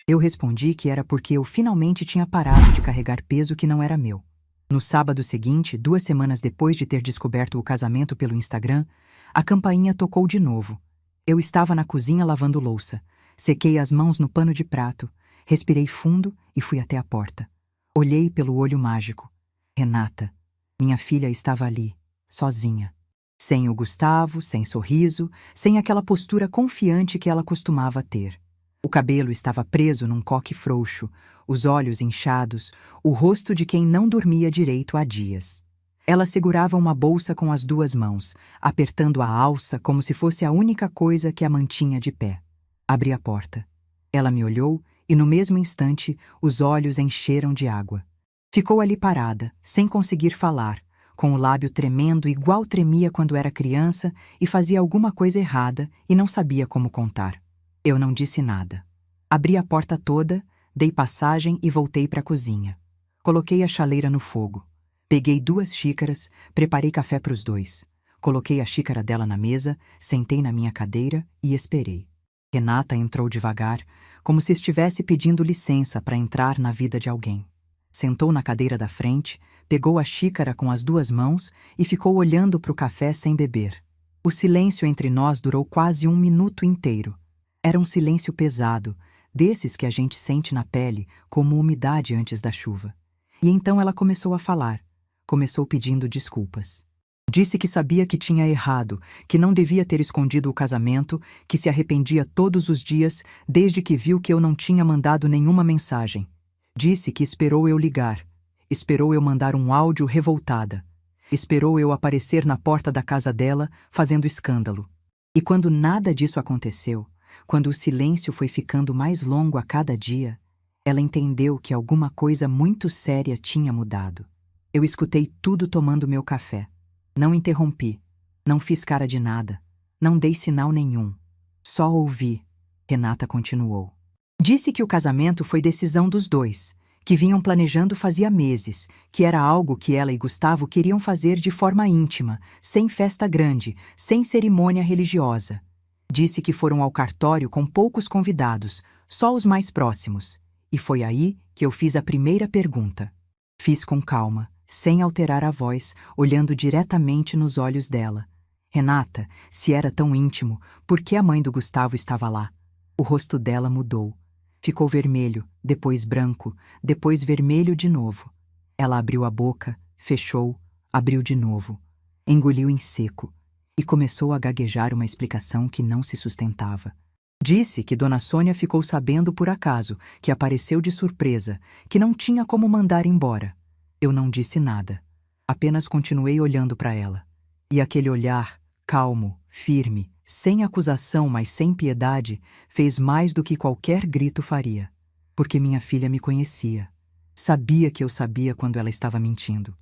Eu respondi que era porque eu finalmente tinha parado de carregar peso que não era meu. No sábado seguinte, 2 semanas depois de ter descoberto o casamento pelo Instagram, a campainha tocou de novo. Eu estava na cozinha lavando louça. Sequei as mãos no pano de prato, respirei fundo e fui até a porta. Olhei pelo olho mágico. Renata, minha filha, estava ali, sozinha. Sem o Gustavo, sem sorriso, sem aquela postura confiante que ela costumava ter. O cabelo estava preso num coque frouxo, os olhos inchados, o rosto de quem não dormia direito há dias. Ela segurava uma bolsa com as 2 mãos, apertando a alça como se fosse a única coisa que a mantinha de pé. Abri a porta. Ela me olhou e, no mesmo instante, os olhos encheram de água. Ficou ali parada, sem conseguir falar, com o lábio tremendo igual tremia quando era criança e fazia alguma coisa errada e não sabia como contar. Eu não disse nada. Abri a porta toda, dei passagem e voltei para a cozinha. Coloquei a chaleira no fogo. Peguei 2 xícaras, preparei café para os 2. Coloquei a xícara dela na mesa, sentei na minha cadeira e esperei. Renata entrou devagar, como se estivesse pedindo licença para entrar na vida de alguém. Sentou na cadeira da frente, pegou a xícara com as 2 mãos e ficou olhando para o café sem beber. O silêncio entre nós durou quase 1 minuto inteiro. Era um silêncio pesado, desses que a gente sente na pele como umidade antes da chuva. E então ela começou a falar. Começou pedindo desculpas. Disse que sabia que tinha errado, que não devia ter escondido o casamento, que se arrependia todos os dias desde que viu que eu não tinha mandado nenhuma mensagem. Disse que esperou eu ligar. Esperou eu mandar um áudio revoltada. Esperou eu aparecer na porta da casa dela, fazendo escândalo. E quando nada disso aconteceu, quando o silêncio foi ficando mais longo a cada dia, ela entendeu que alguma coisa muito séria tinha mudado. Eu escutei tudo tomando meu café. Não interrompi, não fiz cara de nada, não dei sinal nenhum. Só ouvi. Renata continuou. Disse que o casamento foi decisão dos dois, que vinham planejando fazia meses, que era algo que ela e Gustavo queriam fazer de forma íntima, sem festa grande, sem cerimônia religiosa. Disse que foram ao cartório com poucos convidados, só os mais próximos. E foi aí que eu fiz a primeira pergunta. Fiz com calma, sem alterar a voz, olhando diretamente nos olhos dela. Renata, se era tão íntimo, por que a mãe do Gustavo estava lá? O rosto dela mudou. Ficou vermelho, depois branco, depois vermelho de novo. Ela abriu a boca, fechou, abriu de novo. Engoliu em seco e começou a gaguejar uma explicação que não se sustentava. Disse que Dona Sônia ficou sabendo por acaso, que apareceu de surpresa, que não tinha como mandar embora. Eu não disse nada. Apenas continuei olhando para ela. E aquele olhar, calmo, firme, sem acusação, mas sem piedade, fez mais do que qualquer grito faria. Porque minha filha me conhecia. Sabia que eu sabia quando ela estava mentindo.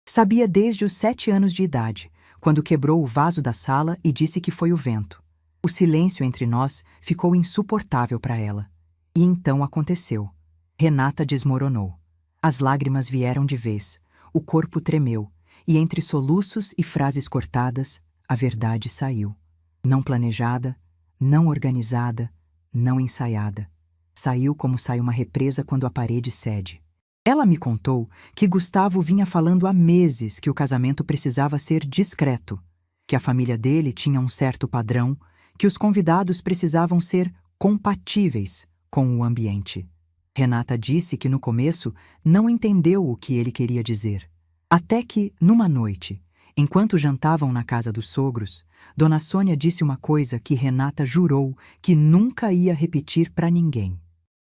Sabia desde os 7 anos de idade, quando quebrou o vaso da sala e disse que foi o vento. O silêncio entre nós ficou insuportável para ela. E então aconteceu. Renata desmoronou. As lágrimas vieram de vez, o corpo tremeu, e entre soluços e frases cortadas, a verdade saiu. Não planejada, não organizada, não ensaiada. Saiu como sai uma represa quando a parede cede. Ela me contou que Gustavo vinha falando há meses que o casamento precisava ser discreto, que a família dele tinha um certo padrão, que os convidados precisavam ser compatíveis com o ambiente. Renata disse que no começo não entendeu o que ele queria dizer. Até que, numa noite, enquanto jantavam na casa dos sogros, Dona Sônia disse uma coisa que Renata jurou que nunca ia repetir para ninguém.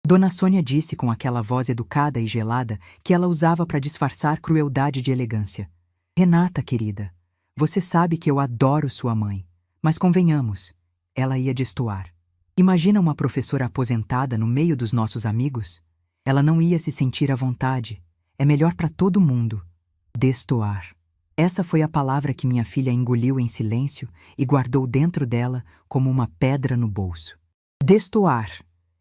Dona Sônia disse com aquela voz educada e gelada que ela usava para disfarçar crueldade de elegância. Renata, querida, você sabe que eu adoro sua mãe, mas convenhamos, ela ia destoar. Imagina uma professora aposentada no meio dos nossos amigos? Ela não ia se sentir à vontade. É melhor para todo mundo. Destoar. Essa foi a palavra que minha filha engoliu em silêncio e guardou dentro dela como uma pedra no bolso. Destoar.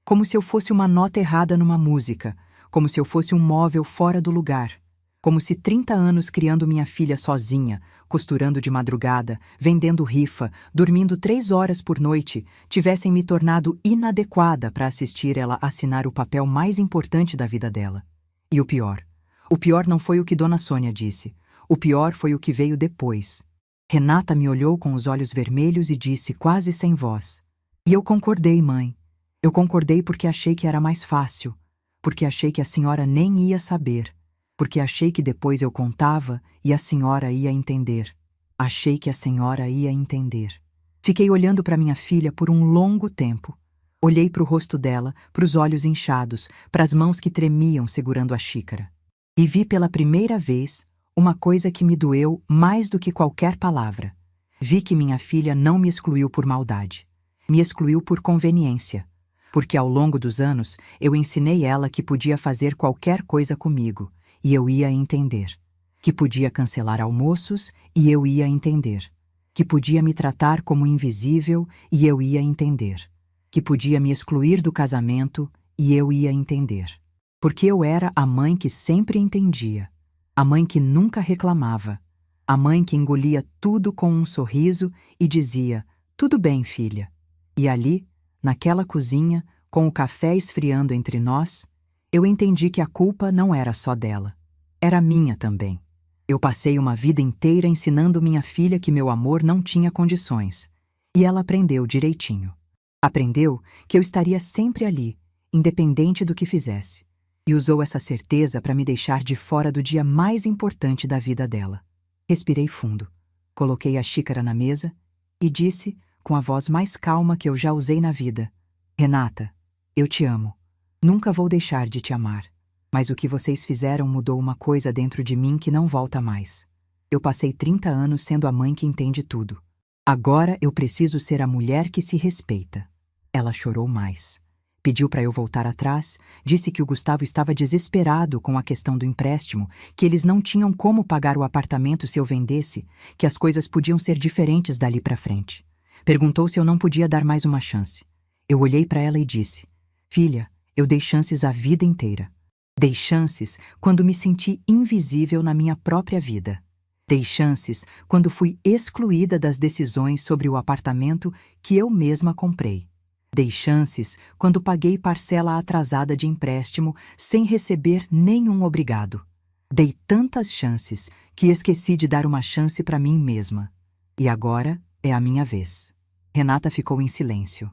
Como se eu fosse uma nota errada numa música, como se eu fosse um móvel fora do lugar, como se 30 anos criando minha filha sozinha, costurando de madrugada, vendendo rifa, dormindo 3 horas por noite, tivessem me tornado inadequada para assistir ela assinar o papel mais importante da vida dela. E o pior não foi o que Dona Sônia disse. O pior foi o que veio depois. Renata me olhou com os olhos vermelhos e disse quase sem voz. E eu concordei, mãe. Eu concordei porque achei que era mais fácil, porque achei que a senhora nem ia saber, porque achei que depois eu contava e a senhora ia entender. Achei que a senhora ia entender. Fiquei olhando para minha filha por um longo tempo. Olhei para o rosto dela, para os olhos inchados, para as mãos que tremiam segurando a xícara. E vi pela primeira vez uma coisa que me doeu mais do que qualquer palavra. Vi que minha filha não me excluiu por maldade. Me excluiu por conveniência. Porque ao longo dos anos eu ensinei ela que podia fazer qualquer coisa comigo, e eu ia entender. Que podia cancelar almoços, e eu ia entender. Que podia me tratar como invisível, e eu ia entender. Que podia me excluir do casamento, e eu ia entender. Porque eu era a mãe que sempre entendia. A mãe que nunca reclamava. A mãe que engolia tudo com um sorriso e dizia, tudo bem, filha. E ali, naquela cozinha, com o café esfriando entre nós, eu entendi que a culpa não era só dela. Era minha também. Eu passei uma vida inteira ensinando minha filha que meu amor não tinha condições. E ela aprendeu direitinho. Aprendeu que eu estaria sempre ali, independente do que fizesse. E usou essa certeza para me deixar de fora do dia mais importante da vida dela. Respirei fundo, coloquei a xícara na mesa e disse, com a voz mais calma que eu já usei na vida, Renata, eu te amo. Nunca vou deixar de te amar. Mas o que vocês fizeram mudou uma coisa dentro de mim que não volta mais. Eu passei 30 anos sendo a mãe que entende tudo. Agora eu preciso ser a mulher que se respeita. Ela chorou mais. Pediu para eu voltar atrás, disse que o Gustavo estava desesperado com a questão do empréstimo, que eles não tinham como pagar o apartamento se eu vendesse, que as coisas podiam ser diferentes dali para frente. Perguntou se eu não podia dar mais uma chance. Eu olhei para ela e disse: Filha, eu dei chances a vida inteira. Dei chances quando me senti invisível na minha própria vida. Dei chances quando fui excluída das decisões sobre o apartamento que eu mesma comprei. Dei chances quando paguei parcela atrasada de empréstimo sem receber nenhum obrigado. Dei tantas chances que esqueci de dar uma chance para mim mesma. E agora é a minha vez. Renata ficou em silêncio.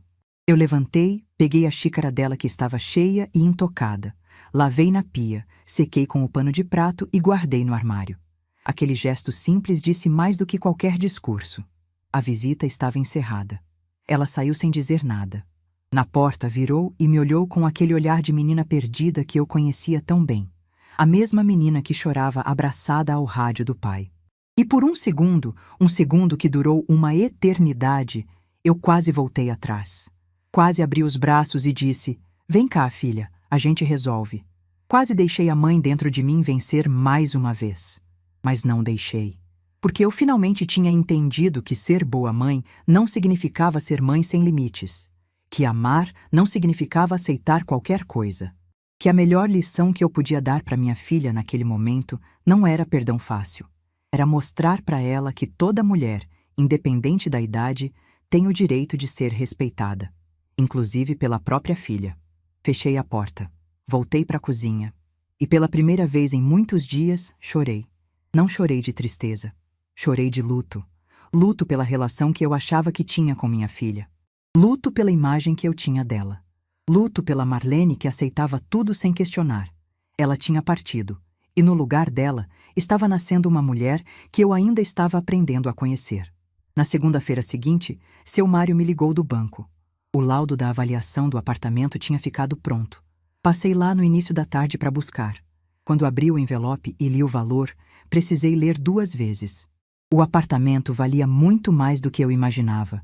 Eu levantei, peguei a xícara dela que estava cheia e intocada, lavei na pia, sequei com o pano de prato e guardei no armário. Aquele gesto simples disse mais do que qualquer discurso. A visita estava encerrada. Ela saiu sem dizer nada. Na porta virou e me olhou com aquele olhar de menina perdida que eu conhecia tão bem. A mesma menina que chorava abraçada ao rádio do pai. E por um segundo que durou uma eternidade, eu quase voltei atrás. Quase abri os braços e disse: Vem cá, filha, a gente resolve. Quase deixei a mãe dentro de mim vencer mais uma vez. Mas não deixei. Porque eu finalmente tinha entendido que ser boa mãe não significava ser mãe sem limites. Que amar não significava aceitar qualquer coisa. Que a melhor lição que eu podia dar para minha filha naquele momento não era perdão fácil. Era mostrar para ela que toda mulher, independente da idade, tem o direito de ser respeitada. Inclusive pela própria filha. Fechei a porta. Voltei para a cozinha. E pela primeira vez em muitos dias, chorei. Não chorei de tristeza. Chorei de luto. Luto pela relação que eu achava que tinha com minha filha. Luto pela imagem que eu tinha dela. Luto pela Marlene que aceitava tudo sem questionar. Ela tinha partido. E no lugar dela, estava nascendo uma mulher que eu ainda estava aprendendo a conhecer. Na segunda-feira seguinte, seu Mário me ligou do banco. O laudo da avaliação do apartamento tinha ficado pronto. Passei lá no início da tarde para buscar. Quando abri o envelope e li o valor, precisei ler 2 vezes. O apartamento valia muito mais do que eu imaginava.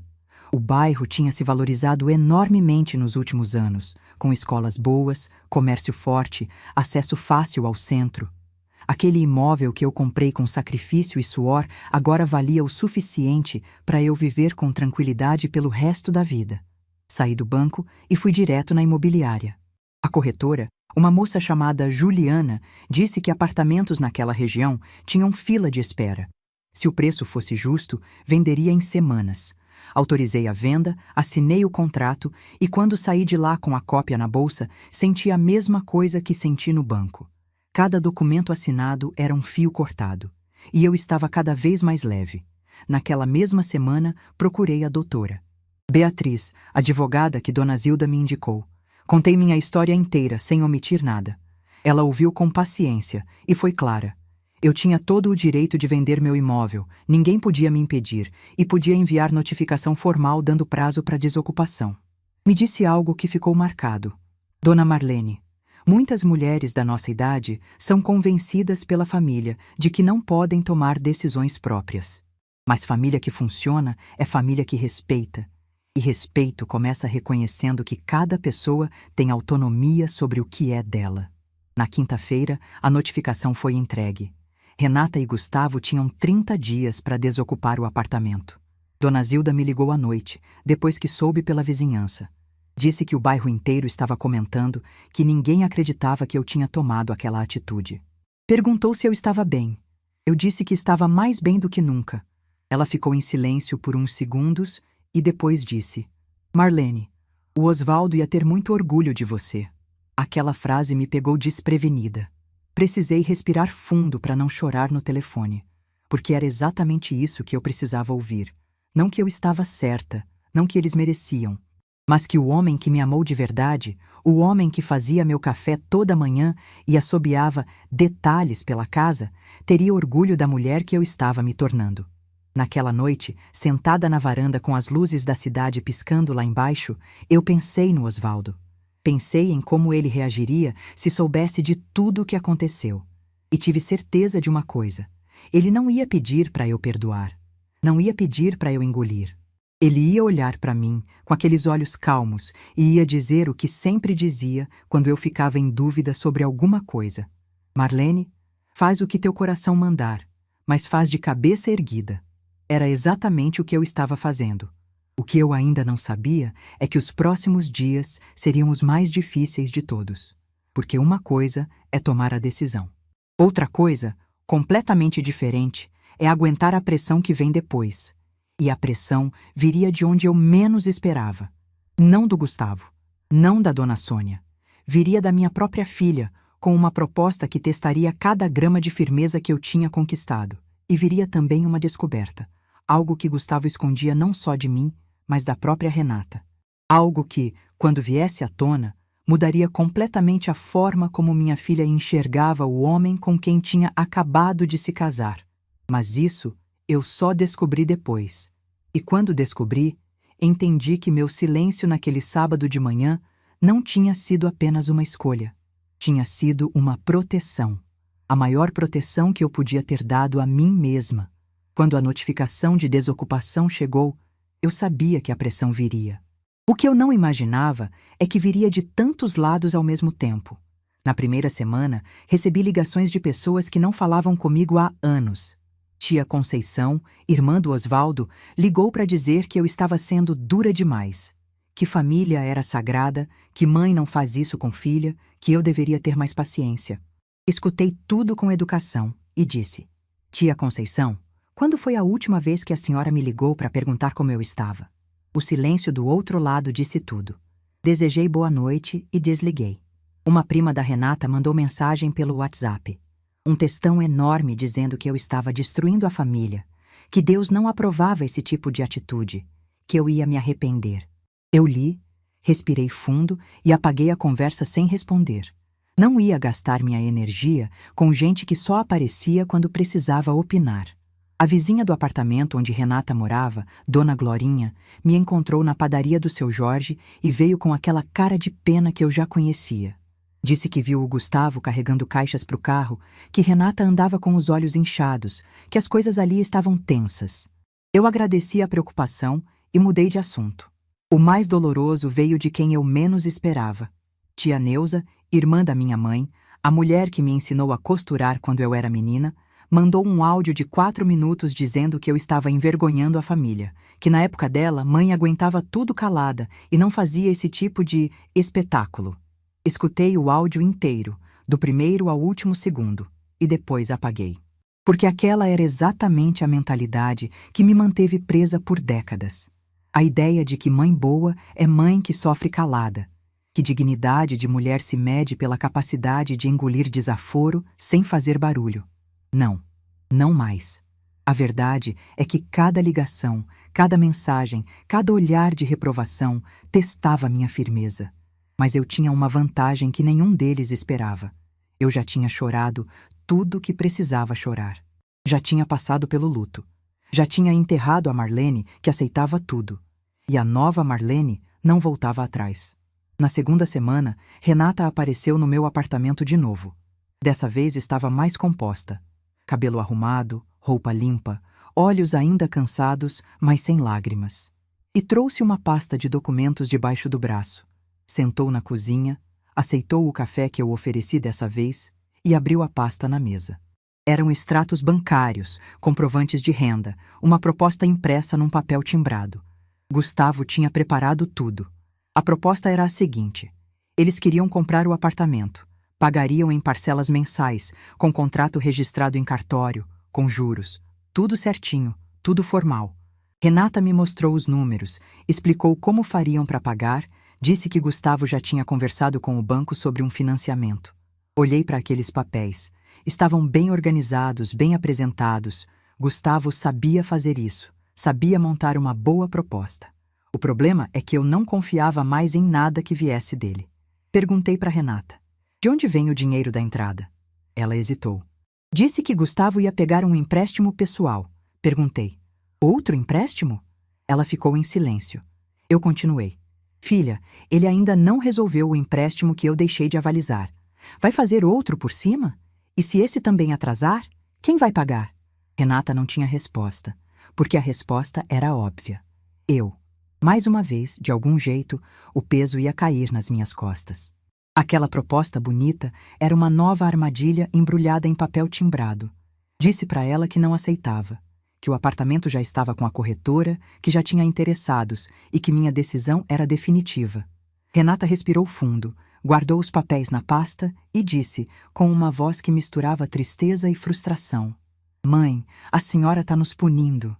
O bairro tinha se valorizado enormemente nos últimos anos, com escolas boas, comércio forte, acesso fácil ao centro. Aquele imóvel que eu comprei com sacrifício e suor agora valia o suficiente para eu viver com tranquilidade pelo resto da vida. Saí do banco e fui direto na imobiliária. A corretora, uma moça chamada Juliana, disse que apartamentos naquela região tinham fila de espera. Se o preço fosse justo, venderia em semanas. Autorizei a venda, assinei o contrato e quando saí de lá com a cópia na bolsa, senti a mesma coisa que senti no banco. Cada documento assinado era um fio cortado. E eu estava cada vez mais leve. Naquela mesma semana, procurei a doutora Beatriz, advogada que Dona Zilda me indicou. Contei minha história inteira, sem omitir nada. Ela ouviu com paciência e foi clara. Eu tinha todo o direito de vender meu imóvel, ninguém podia me impedir, e podia enviar notificação formal dando prazo para desocupação. Me disse algo que ficou marcado. Dona Marlene, muitas mulheres da nossa idade são convencidas pela família de que não podem tomar decisões próprias. Mas família que funciona é família que respeita. E respeito começa reconhecendo que cada pessoa tem autonomia sobre o que é dela. Na quinta-feira, a notificação foi entregue. Renata e Gustavo tinham 30 dias para desocupar o apartamento. Dona Zilda me ligou à noite, depois que soube pela vizinhança. Disse que o bairro inteiro estava comentando que ninguém acreditava que eu tinha tomado aquela atitude. Perguntou se eu estava bem. Eu disse que estava mais bem do que nunca. Ela ficou em silêncio por uns segundos e depois disse: Marlene, o Osvaldo ia ter muito orgulho de você. Aquela frase me pegou desprevenida. Precisei respirar fundo para não chorar no telefone, porque era exatamente isso que eu precisava ouvir. Não que eu estava certa, não que eles mereciam, mas que o homem que me amou de verdade, o homem que fazia meu café toda manhã e assobiava detalhes pela casa, teria orgulho da mulher que eu estava me tornando. Naquela noite, sentada na varanda com as luzes da cidade piscando lá embaixo, eu pensei no Osvaldo. Pensei em como ele reagiria se soubesse de tudo o que aconteceu. E tive certeza de uma coisa. Ele não ia pedir para eu perdoar. Não ia pedir para eu engolir. Ele ia olhar para mim com aqueles olhos calmos e ia dizer o que sempre dizia quando eu ficava em dúvida sobre alguma coisa. Marlene, faz o que teu coração mandar, mas faz de cabeça erguida. Era exatamente o que eu estava fazendo. O que eu ainda não sabia é que os próximos dias seriam os mais difíceis de todos. Porque uma coisa é tomar a decisão. Outra coisa, completamente diferente, é aguentar a pressão que vem depois. E a pressão viria de onde eu menos esperava. Não do Gustavo, não da dona Sônia. Viria da minha própria filha, com uma proposta que testaria cada grama de firmeza que eu tinha conquistado. E viria também uma descoberta. Algo que Gustavo escondia não só de mim, mas da própria Renata. Algo que, quando viesse à tona, mudaria completamente a forma como minha filha enxergava o homem com quem tinha acabado de se casar. Mas isso eu só descobri depois. E quando descobri, entendi que meu silêncio naquele sábado de manhã não tinha sido apenas uma escolha. Tinha sido uma proteção. A maior proteção que eu podia ter dado a mim mesma. Quando a notificação de desocupação chegou, eu sabia que a pressão viria. O que eu não imaginava é que viria de tantos lados ao mesmo tempo. Na primeira semana, recebi ligações de pessoas que não falavam comigo há anos. Tia Conceição, irmã do Osvaldo, ligou para dizer que eu estava sendo dura demais. Que família era sagrada, que mãe não faz isso com filha, que eu deveria ter mais paciência. Escutei tudo com educação e disse: Tia Conceição, quando foi a última vez que a senhora me ligou para perguntar como eu estava? O silêncio do outro lado disse tudo. Desejei boa noite e desliguei. Uma prima da Renata mandou mensagem pelo WhatsApp. Um textão enorme dizendo que eu estava destruindo a família, que Deus não aprovava esse tipo de atitude, que eu ia me arrepender. Eu li, respirei fundo e apaguei a conversa sem responder. Não ia gastar minha energia com gente que só aparecia quando precisava opinar. A vizinha do apartamento onde Renata morava, Dona Glorinha, me encontrou na padaria do seu Jorge e veio com aquela cara de pena que eu já conhecia. Disse que viu o Gustavo carregando caixas para o carro, que Renata andava com os olhos inchados, que as coisas ali estavam tensas. Eu agradeci a preocupação e mudei de assunto. O mais doloroso veio de quem eu menos esperava. Tia Neuza, irmã da minha mãe, a mulher que me ensinou a costurar quando eu era menina, mandou um áudio de 4 minutos dizendo que eu estava envergonhando a família, que na época dela, mãe aguentava tudo calada e não fazia esse tipo de espetáculo. Escutei o áudio inteiro, do primeiro ao último segundo, e depois apaguei. Porque aquela era exatamente a mentalidade que me manteve presa por décadas. A ideia de que mãe boa é mãe que sofre calada, que dignidade de mulher se mede pela capacidade de engolir desaforo sem fazer barulho. Não, não mais. A verdade é que cada ligação, cada mensagem, cada olhar de reprovação testava minha firmeza. Mas eu tinha uma vantagem que nenhum deles esperava. Eu já tinha chorado tudo o que precisava chorar. Já tinha passado pelo luto. Já tinha enterrado a Marlene, que aceitava tudo. E a nova Marlene não voltava atrás. Na segunda semana, Renata apareceu no meu apartamento de novo. Dessa vez estava mais composta. Cabelo arrumado, roupa limpa, olhos ainda cansados, mas sem lágrimas. E trouxe uma pasta de documentos debaixo do braço. Sentou na cozinha, aceitou o café que eu ofereci dessa vez e abriu a pasta na mesa. Eram extratos bancários, comprovantes de renda, uma proposta impressa num papel timbrado. Gustavo tinha preparado tudo. A proposta era a seguinte: eles queriam comprar o apartamento. Pagariam em parcelas mensais, com contrato registrado em cartório, com juros. Tudo certinho, tudo formal. Renata me mostrou os números, explicou como fariam para pagar, disse que Gustavo já tinha conversado com o banco sobre um financiamento. Olhei para aqueles papéis. Estavam bem organizados, bem apresentados. Gustavo sabia fazer isso, sabia montar uma boa proposta. O problema é que eu não confiava mais em nada que viesse dele. Perguntei para Renata: de onde vem o dinheiro da entrada? Ela hesitou. Disse que Gustavo ia pegar um empréstimo pessoal. Perguntei: outro empréstimo? Ela ficou em silêncio. Eu continuei: filha, ele ainda não resolveu o empréstimo que eu deixei de avalizar. Vai fazer outro por cima? E se esse também atrasar, quem vai pagar? Renata não tinha resposta, porque a resposta era óbvia. Eu. Mais uma vez, de algum jeito, o peso ia cair nas minhas costas. Aquela proposta bonita era uma nova armadilha embrulhada em papel timbrado. Disse para ela que não aceitava, que o apartamento já estava com a corretora, que já tinha interessados e que minha decisão era definitiva. Renata respirou fundo, guardou os papéis na pasta e disse, com uma voz que misturava tristeza e frustração: "Mãe, a senhora está nos punindo."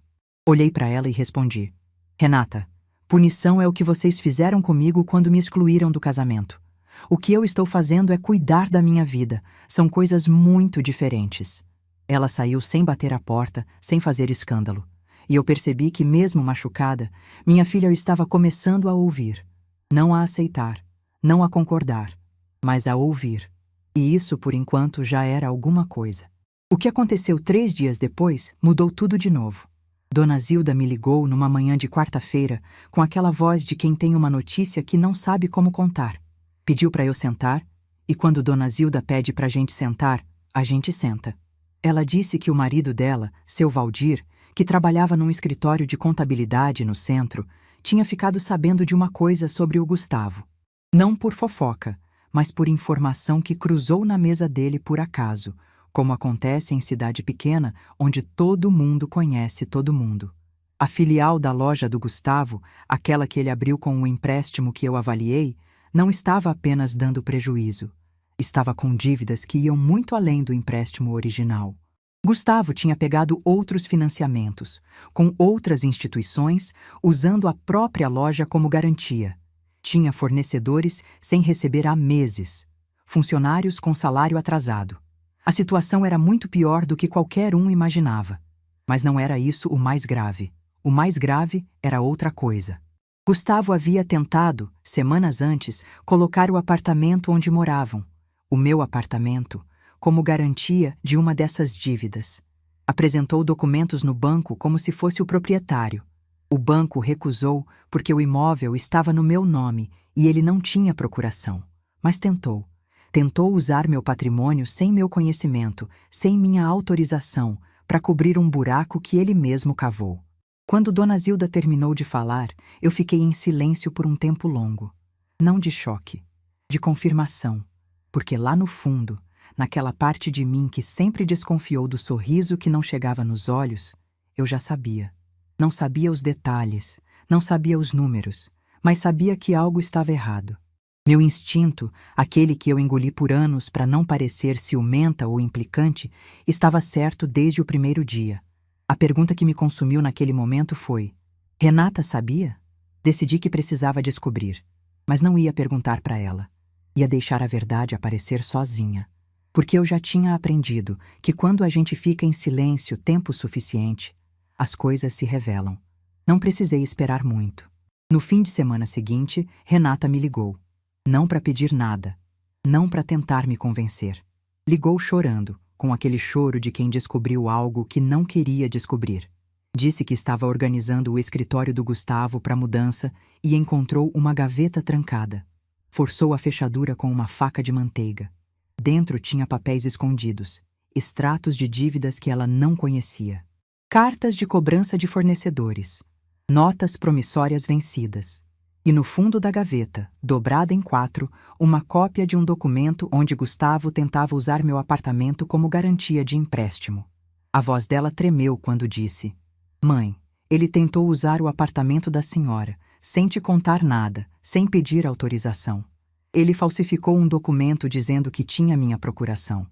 Olhei para ela e respondi: "Renata, punição é o que vocês fizeram comigo quando me excluíram do casamento. O que eu estou fazendo é cuidar da minha vida. São coisas muito diferentes." Ela saiu sem bater a porta, sem fazer escândalo. E eu percebi que, mesmo machucada, minha filha estava começando a ouvir. Não a aceitar, não a concordar, mas a ouvir. E isso, por enquanto, já era alguma coisa. O que aconteceu 3 dias depois mudou tudo de novo. Dona Zilda me ligou numa manhã de quarta-feira com aquela voz de quem tem uma notícia que não sabe como contar. Pediu para eu sentar, e quando Dona Zilda pede para a gente sentar, a gente senta. Ela disse que o marido dela, seu Valdir, que trabalhava num escritório de contabilidade no centro, tinha ficado sabendo de uma coisa sobre o Gustavo. Não por fofoca, mas por informação que cruzou na mesa dele por acaso, como acontece em cidade pequena, onde todo mundo conhece todo mundo. A filial da loja do Gustavo, aquela que ele abriu com um empréstimo que eu avaliei, não estava apenas dando prejuízo. Estava com dívidas que iam muito além do empréstimo original. Gustavo tinha pegado outros financiamentos, com outras instituições, usando a própria loja como garantia. Tinha fornecedores sem receber há meses, funcionários com salário atrasado. A situação era muito pior do que qualquer um imaginava. Mas não era isso o mais grave. O mais grave era outra coisa. Gustavo havia tentado, semanas antes, colocar o apartamento onde moravam, o meu apartamento, como garantia de uma dessas dívidas. Apresentou documentos no banco como se fosse o proprietário. O banco recusou porque o imóvel estava no meu nome e ele não tinha procuração. Mas tentou. Tentou usar meu patrimônio sem meu conhecimento, sem minha autorização, para cobrir um buraco que ele mesmo cavou. Quando Dona Zilda terminou de falar, eu fiquei em silêncio por um tempo longo. Não de choque, de confirmação. Porque lá no fundo, naquela parte de mim que sempre desconfiou do sorriso que não chegava nos olhos, eu já sabia. Não sabia os detalhes, não sabia os números, mas sabia que algo estava errado. Meu instinto, aquele que eu engoli por anos para não parecer ciumenta ou implicante, estava certo desde o primeiro dia. A pergunta que me consumiu naquele momento foi: Renata sabia? Decidi que precisava descobrir, mas não ia perguntar para ela. Ia deixar a verdade aparecer sozinha. Porque eu já tinha aprendido que quando a gente fica em silêncio tempo suficiente, as coisas se revelam. Não precisei esperar muito. No fim de semana seguinte, Renata me ligou. Não para pedir nada, não para tentar me convencer. Ligou chorando, com aquele choro de quem descobriu algo que não queria descobrir. Disse que estava organizando o escritório do Gustavo para mudança e encontrou uma gaveta trancada. Forçou a fechadura com uma faca de manteiga. Dentro tinha papéis escondidos, extratos de dívidas que ela não conhecia. Cartas de cobrança de fornecedores, notas promissórias vencidas. E no fundo da gaveta, dobrada em 4, uma cópia de um documento onde Gustavo tentava usar meu apartamento como garantia de empréstimo. A voz dela tremeu quando disse: "Mãe, ele tentou usar o apartamento da senhora, sem te contar nada, sem pedir autorização. Ele falsificou um documento dizendo que tinha minha procuração."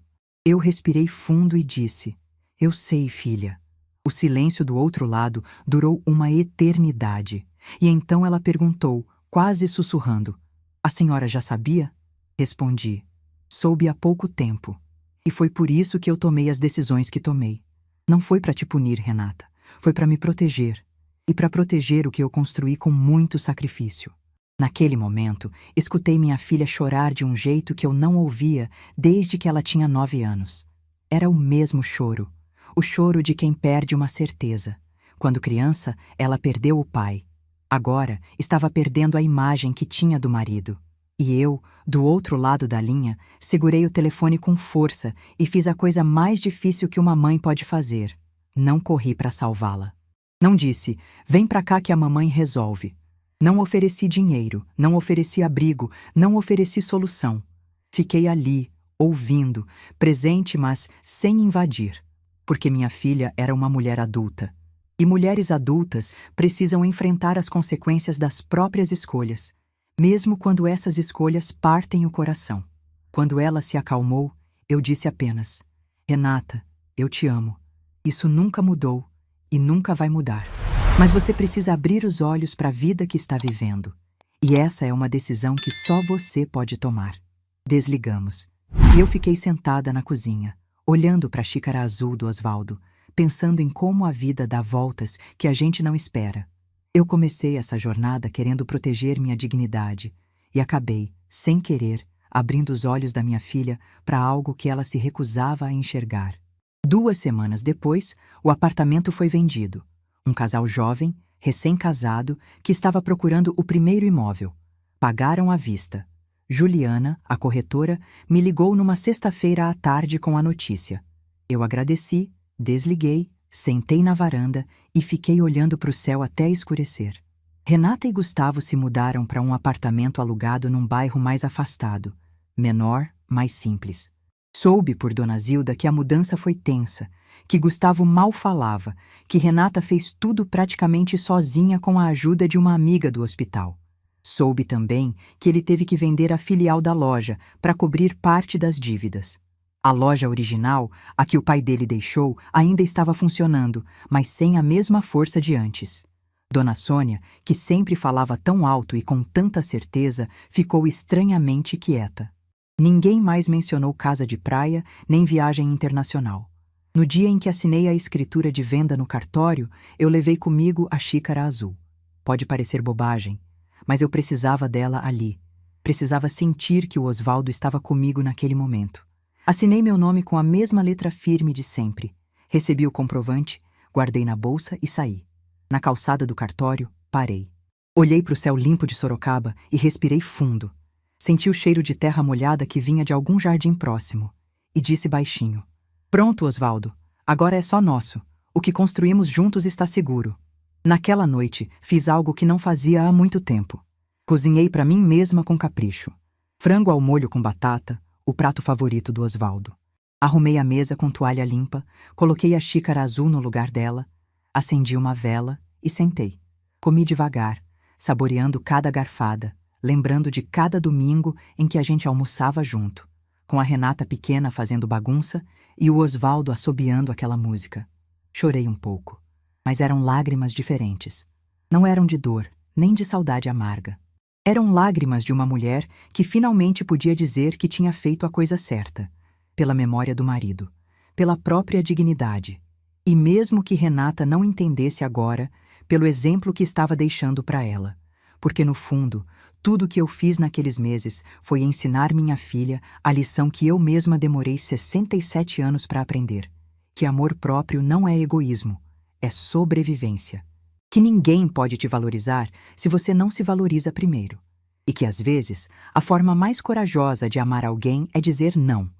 Eu respirei fundo e disse: "Eu sei, filha." O silêncio do outro lado durou uma eternidade. E então ela perguntou, quase sussurrando: "A senhora já sabia?" Respondi: "Soube há pouco tempo. E foi por isso que eu tomei as decisões que tomei. Não foi para te punir, Renata. Foi para me proteger. E para proteger o que eu construí com muito sacrifício." Naquele momento, escutei minha filha chorar de um jeito que eu não ouvia desde que ela tinha 9 anos. Era o mesmo choro. O choro de quem perde uma certeza. Quando criança, ela perdeu o pai. Agora, estava perdendo a imagem que tinha do marido. E eu, do outro lado da linha, segurei o telefone com força e fiz a coisa mais difícil que uma mãe pode fazer: Não corri para salvá-la. Não disse, vem pra cá que a mamãe resolve. Não ofereci dinheiro, não ofereci abrigo, não ofereci solução. Fiquei ali, ouvindo, presente, mas sem invadir, porque minha filha era uma mulher adulta. E mulheres adultas precisam enfrentar as consequências das próprias escolhas, mesmo quando essas escolhas partem o coração. Quando ela se acalmou, eu disse apenas, Renata, eu te amo. Isso nunca mudou e nunca vai mudar. Mas você precisa abrir os olhos para a vida que está vivendo. E essa é uma decisão que só você pode tomar. Desligamos. E eu fiquei sentada na cozinha, olhando para a xícara azul do Osvaldo, pensando em como a vida dá voltas que a gente não espera. Eu comecei essa jornada querendo proteger minha dignidade e acabei, sem querer, abrindo os olhos da minha filha para algo que ela se recusava a enxergar. 2 semanas depois, o apartamento foi vendido. Um casal jovem, recém-casado, que estava procurando o primeiro imóvel. Pagaram à vista. Juliana, a corretora, me ligou numa sexta-feira à tarde com a notícia. Eu agradeci, desliguei, sentei na varanda e fiquei olhando para o céu até escurecer. Renata e Gustavo se mudaram para um apartamento alugado num bairro mais afastado, menor, mais simples. Soube por Dona Zilda que a mudança foi tensa, que Gustavo mal falava, que Renata fez tudo praticamente sozinha com a ajuda de uma amiga do hospital. Soube também que ele teve que vender a filial da loja para cobrir parte das dívidas. A loja original, a que o pai dele deixou, ainda estava funcionando, mas sem a mesma força de antes. Dona Sônia, que sempre falava tão alto e com tanta certeza, ficou estranhamente quieta. Ninguém mais mencionou casa de praia nem viagem internacional. No dia em que assinei a escritura de venda no cartório, eu levei comigo a xícara azul. Pode parecer bobagem, mas eu precisava dela ali. Precisava sentir que o Osvaldo estava comigo naquele momento. Assinei meu nome com a mesma letra firme de sempre. Recebi o comprovante, guardei na bolsa e saí. Na calçada do cartório, parei. Olhei para o céu limpo de Sorocaba e respirei fundo. Senti o cheiro de terra molhada que vinha de algum jardim próximo. E disse baixinho, pronto, Osvaldo, agora é só nosso. O que construímos juntos está seguro. Naquela noite, fiz algo que não fazia há muito tempo. Cozinhei para mim mesma com capricho. Frango ao molho com batata, o prato favorito do Osvaldo. Arrumei a mesa com toalha limpa, coloquei a xícara azul no lugar dela, acendi uma vela e sentei. Comi devagar, saboreando cada garfada, lembrando de cada domingo em que a gente almoçava junto, com a Renata pequena fazendo bagunça e o Osvaldo assobiando aquela música. Chorei um pouco, mas eram lágrimas diferentes. Não eram de dor, nem de saudade amarga. Eram lágrimas de uma mulher que finalmente podia dizer que tinha feito a coisa certa, pela memória do marido, pela própria dignidade, e mesmo que Renata não entendesse agora, pelo exemplo que estava deixando para ela, porque no fundo, tudo o que eu fiz naqueles meses foi ensinar minha filha a lição que eu mesma demorei 67 anos para aprender, que amor próprio não é egoísmo, é sobrevivência, que ninguém pode te valorizar se você não se valoriza primeiro, e que às vezes a forma mais corajosa de amar alguém é dizer não.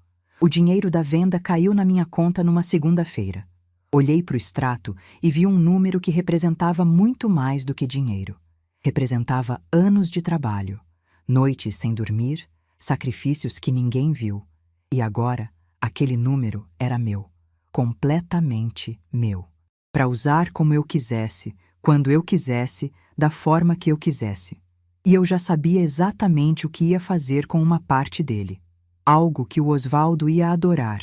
O dinheiro da venda caiu na minha conta numa segunda-feira. Olhei para o extrato e vi um número que representava muito mais do que dinheiro. Representava anos de trabalho, noites sem dormir, sacrifícios que ninguém viu. E agora, aquele número era meu, completamente meu. Para usar como eu quisesse, quando eu quisesse, da forma que eu quisesse. E eu já sabia exatamente o que ia fazer com uma parte dele. Algo que o Osvaldo ia adorar.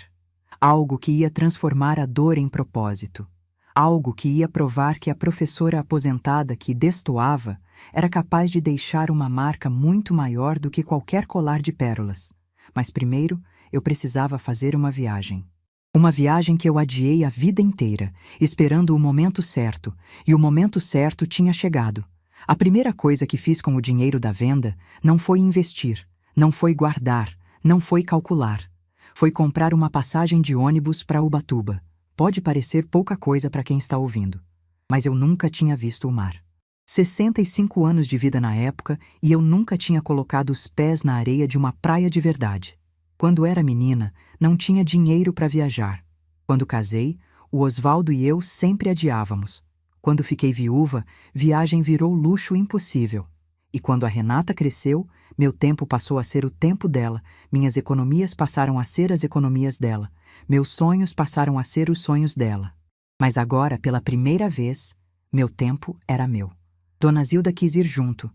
Algo que ia transformar a dor em propósito. Algo que ia provar que a professora aposentada que destoava era capaz de deixar uma marca muito maior do que qualquer colar de pérolas. Mas primeiro, eu precisava fazer uma viagem. Uma viagem que eu adiei a vida inteira, esperando o momento certo, e o momento certo tinha chegado. A primeira coisa que fiz com o dinheiro da venda não foi investir, não foi guardar, não foi calcular. Foi comprar uma passagem de ônibus para Ubatuba. Pode parecer pouca coisa para quem está ouvindo, mas eu nunca tinha visto o mar. 65 anos de vida na época e eu nunca tinha colocado os pés na areia de uma praia de verdade. Quando era menina, não tinha dinheiro para viajar. Quando casei, o Osvaldo e eu sempre adiávamos. Quando fiquei viúva, viagem virou luxo impossível. E quando a Renata cresceu, meu tempo passou a ser o tempo dela, minhas economias passaram a ser as economias dela, meus sonhos passaram a ser os sonhos dela. Mas agora, pela primeira vez, meu tempo era meu. Dona Zilda quis ir junto.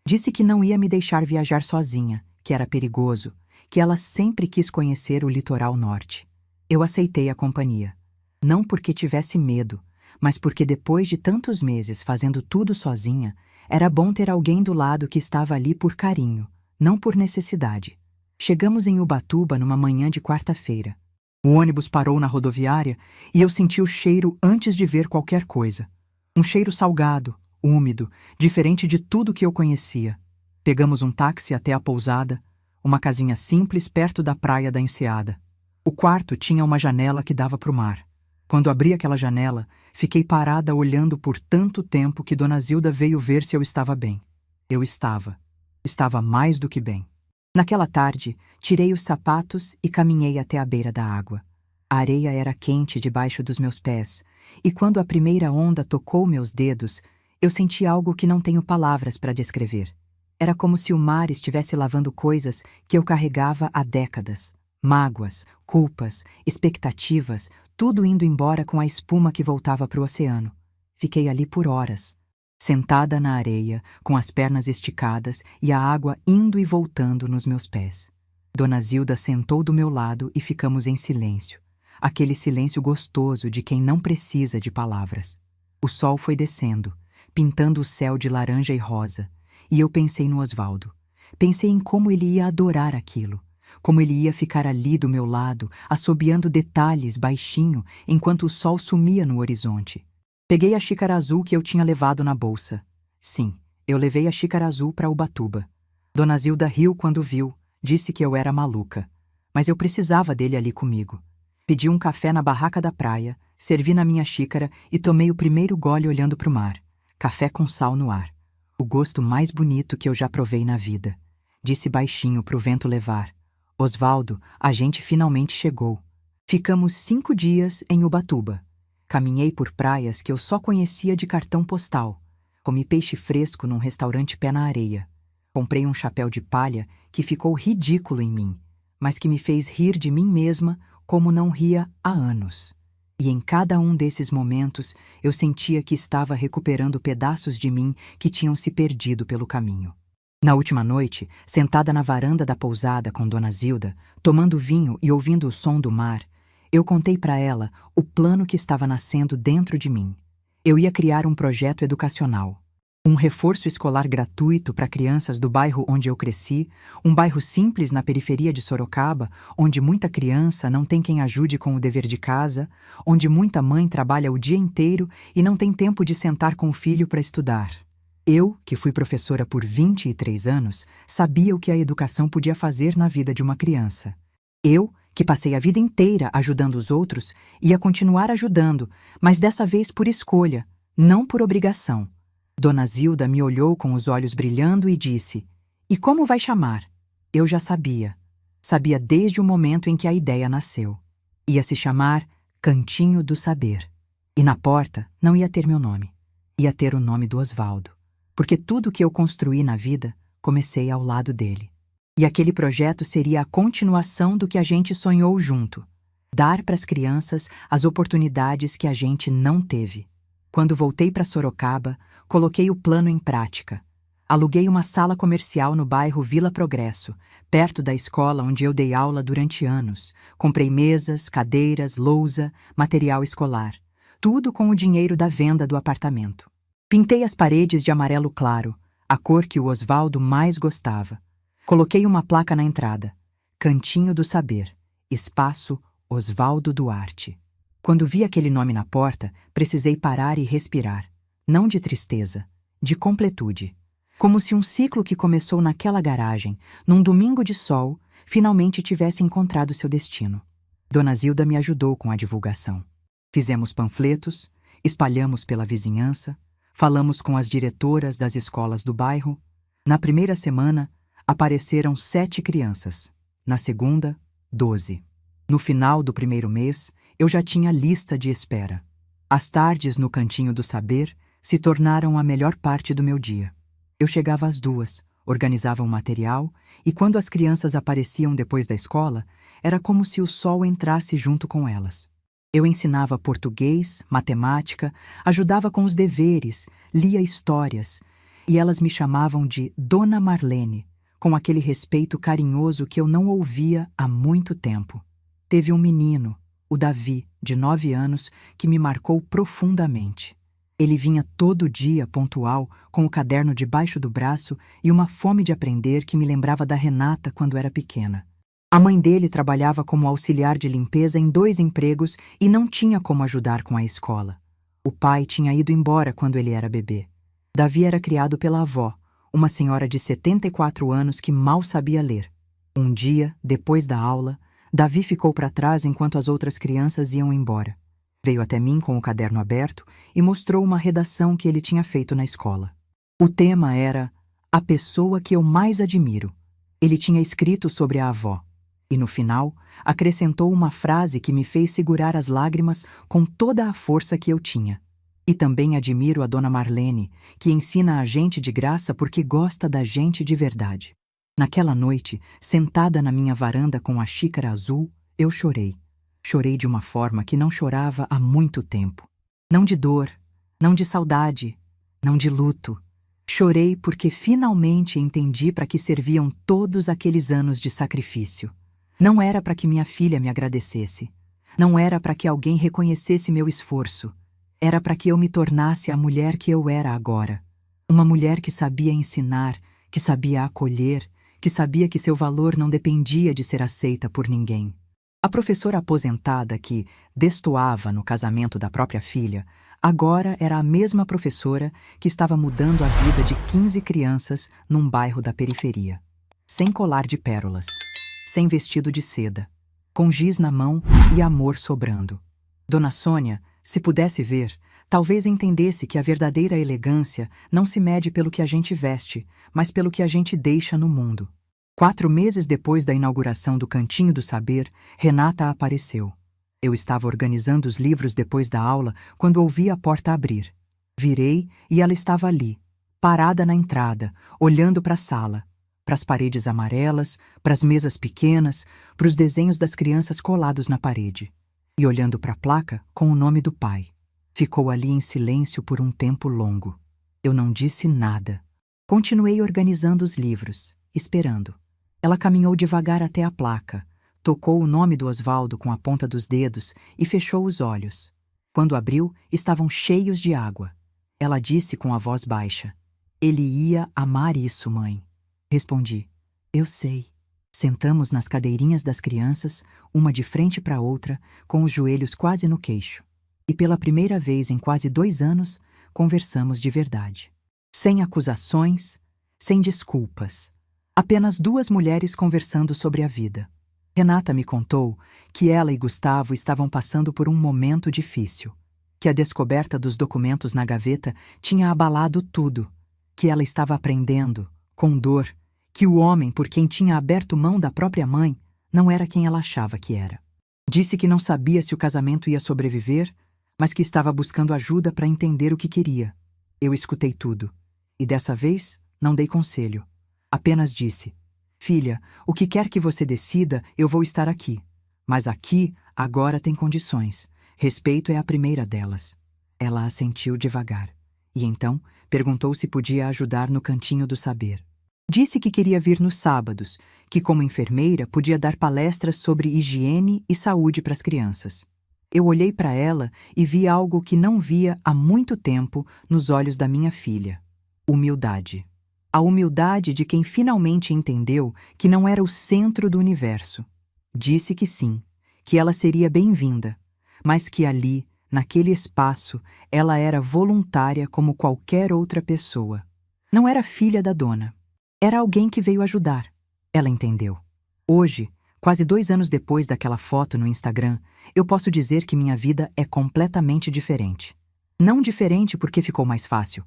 Disse que não ia me deixar viajar sozinha, que era perigoso, que ela sempre quis conhecer o litoral norte. Eu aceitei a companhia. Não porque tivesse medo, mas porque depois de tantos meses fazendo tudo sozinha, era bom ter alguém do lado que estava ali por carinho, não por necessidade. Chegamos em Ubatuba numa manhã de quarta-feira. O ônibus parou na rodoviária e eu senti o cheiro antes de ver qualquer coisa. Um cheiro salgado, úmido, diferente de tudo que eu conhecia. Pegamos um táxi até a pousada, uma casinha simples perto da praia da Enseada. O quarto tinha uma janela que dava para o mar. Quando abri aquela janela, fiquei parada olhando por tanto tempo que Dona Zilda veio ver se eu estava bem. Eu estava. Estava mais do que bem. Naquela tarde, tirei os sapatos e caminhei até a beira da água. A areia era quente debaixo dos meus pés, e quando a primeira onda tocou meus dedos, eu senti algo que não tenho palavras para descrever. Era como se o mar estivesse lavando coisas que eu carregava há décadas. Mágoas, culpas, expectativas, tudo indo embora com a espuma que voltava para o oceano. Fiquei ali por horas, sentada na areia, com as pernas esticadas e a água indo e voltando nos meus pés. Dona Zilda sentou do meu lado e ficamos em silêncio. Aquele silêncio gostoso de quem não precisa de palavras. O sol foi descendo, pintando o céu de laranja e rosa, e eu pensei no Osvaldo. Pensei em como ele ia adorar aquilo, como ele ia ficar ali do meu lado, assobiando detalhes baixinho, enquanto o sol sumia no horizonte. Peguei a xícara azul que eu tinha levado na bolsa. Sim, eu levei a xícara azul para Ubatuba. Dona Zilda riu quando viu, disse que eu era maluca. Mas eu precisava dele ali comigo. Pedi um café na barraca da praia, servi na minha xícara e tomei o primeiro gole olhando para o mar. Café com sal no ar. O gosto mais bonito que eu já provei na vida. Disse baixinho pro vento levar. Osvaldo, a gente finalmente chegou. Ficamos 5 dias em Ubatuba. Caminhei por praias que eu só conhecia de cartão postal. Comi peixe fresco num restaurante pé na areia. Comprei um chapéu de palha que ficou ridículo em mim, mas que me fez rir de mim mesma como não ria há anos. E em cada um desses momentos eu sentia que estava recuperando pedaços de mim que tinham se perdido pelo caminho. Na última noite, sentada na varanda da pousada com Dona Zilda, tomando vinho e ouvindo o som do mar, eu contei para ela o plano que estava nascendo dentro de mim. Eu ia criar um projeto educacional. Um reforço escolar gratuito para crianças do bairro onde eu cresci, um bairro simples na periferia de Sorocaba, onde muita criança não tem quem ajude com o dever de casa, onde muita mãe trabalha o dia inteiro e não tem tempo de sentar com o filho para estudar. Eu, que fui professora por 23 anos, sabia o que a educação podia fazer na vida de uma criança. Eu, que passei a vida inteira ajudando os outros, ia continuar ajudando, mas dessa vez por escolha, não por obrigação. Dona Zilda me olhou com os olhos brilhando e disse: "E como vai chamar?" Eu já sabia. Sabia desde o momento em que a ideia nasceu. Ia se chamar Cantinho do Saber. E na porta não ia ter meu nome. Ia ter o nome do Osvaldo. Porque tudo que eu construí na vida, comecei ao lado dele. E aquele projeto seria a continuação do que a gente sonhou junto. Dar para as crianças as oportunidades que a gente não teve. Quando voltei para Sorocaba, coloquei o plano em prática. Aluguei uma sala comercial no bairro Vila Progresso, perto da escola onde eu dei aula durante anos. Comprei mesas, cadeiras, lousa, material escolar. Tudo com o dinheiro da venda do apartamento. Pintei as paredes de amarelo claro, a cor que o Osvaldo mais gostava. Coloquei uma placa na entrada. Cantinho do Saber. Espaço Osvaldo Duarte. Quando vi aquele nome na porta, precisei parar e respirar. Não de tristeza, de completude. Como se um ciclo que começou naquela garagem, num domingo de sol, finalmente tivesse encontrado seu destino. Dona Zilda me ajudou com a divulgação. Fizemos panfletos, espalhamos pela vizinhança, falamos com as diretoras das escolas do bairro. Na primeira semana, apareceram 7 crianças. Na segunda, 12. No final do primeiro mês, Eu já tinha lista de espera. As tardes no Cantinho do Saber se tornaram a melhor parte do meu dia. Eu chegava às 2, organizava o material e quando as crianças apareciam depois da escola, era como se o sol entrasse junto com elas. Eu ensinava português, matemática, ajudava com os deveres, lia histórias e elas me chamavam de Dona Marlene, com aquele respeito carinhoso que eu não ouvia há muito tempo. Teve um menino, o Davi, de 9 anos, que me marcou profundamente. Ele vinha todo dia pontual, com o caderno debaixo do braço e uma fome de aprender que me lembrava da Renata quando era pequena. A mãe dele trabalhava como auxiliar de limpeza em 2 empregos e não tinha como ajudar com a escola. O pai tinha ido embora quando ele era bebê. Davi era criado pela avó, uma senhora de 74 anos que mal sabia ler. Um dia, depois da aula, Davi ficou para trás enquanto as outras crianças iam embora. Veio até mim com o caderno aberto e mostrou uma redação que ele tinha feito na escola. O tema era A Pessoa que Eu Mais Admiro. Ele tinha escrito sobre a avó. E no final, acrescentou uma frase que me fez segurar as lágrimas com toda a força que eu tinha. E também admiro a Dona Marlene, que ensina a gente de graça porque gosta da gente de verdade. Naquela noite, sentada na minha varanda com a xícara azul, eu chorei. Chorei de uma forma que não chorava há muito tempo. Não de dor, não de saudade, não de luto. Chorei porque finalmente entendi para que serviam todos aqueles anos de sacrifício. Não era para que minha filha me agradecesse. Não era para que alguém reconhecesse meu esforço. Era para que eu me tornasse a mulher que eu era agora. Uma mulher que sabia ensinar, que sabia acolher, que sabia que seu valor não dependia de ser aceita por ninguém. A professora aposentada que destoava no casamento da própria filha, agora era a mesma professora que estava mudando a vida de 15 crianças num bairro da periferia. Sem colar de pérolas, sem vestido de seda, com giz na mão e amor sobrando. Dona Sônia, se pudesse ver, talvez entendesse que a verdadeira elegância não se mede pelo que a gente veste, mas pelo que a gente deixa no mundo. 4 meses depois da inauguração do Cantinho do Saber, Renata apareceu. Eu estava organizando os livros depois da aula quando ouvi a porta abrir. Virei e ela estava ali, parada na entrada, olhando para a sala, para as paredes amarelas, para as mesas pequenas, para os desenhos das crianças colados na parede. E olhando para a placa com o nome do pai. Ficou ali em silêncio por um tempo longo. Eu não disse nada. Continuei organizando os livros, esperando. Ela caminhou devagar até a placa, tocou o nome do Osvaldo com a ponta dos dedos e fechou os olhos. Quando abriu, estavam cheios de água. Ela disse com a voz baixa: "Ele ia amar isso, mãe." Respondi: "Eu sei." Sentamos nas cadeirinhas das crianças, uma de frente para a outra, com os joelhos quase no queixo. E pela primeira vez em quase 2 anos, conversamos de verdade. Sem acusações, sem desculpas. Apenas 2 mulheres conversando sobre a vida. Renata me contou que ela e Gustavo estavam passando por um momento difícil. Que a descoberta dos documentos na gaveta tinha abalado tudo. Que ela estava aprendendo, com dor, que o homem por quem tinha aberto mão da própria mãe não era quem ela achava que era. Disse que não sabia se o casamento ia sobreviver, mas que estava buscando ajuda para entender o que queria. Eu escutei tudo. E dessa vez, não dei conselho. Apenas disse: "Filha, o que quer que você decida, eu vou estar aqui. Mas aqui, agora tem condições. Respeito é a primeira delas." Ela assentiu devagar. E então, perguntou se podia ajudar no Cantinho do Saber. Disse que queria vir nos sábados, que como enfermeira podia dar palestras sobre higiene e saúde para as crianças. Eu olhei para ela e vi algo que não via há muito tempo nos olhos da minha filha: humildade. A humildade de quem finalmente entendeu que não era o centro do universo. Disse que sim, que ela seria bem-vinda, mas que ali, naquele espaço, ela era voluntária como qualquer outra pessoa. Não era filha da dona. Era alguém que veio ajudar. Ela entendeu. Hoje, quase 2 anos depois daquela foto no Instagram, eu posso dizer que minha vida é completamente diferente. Não diferente porque ficou mais fácil.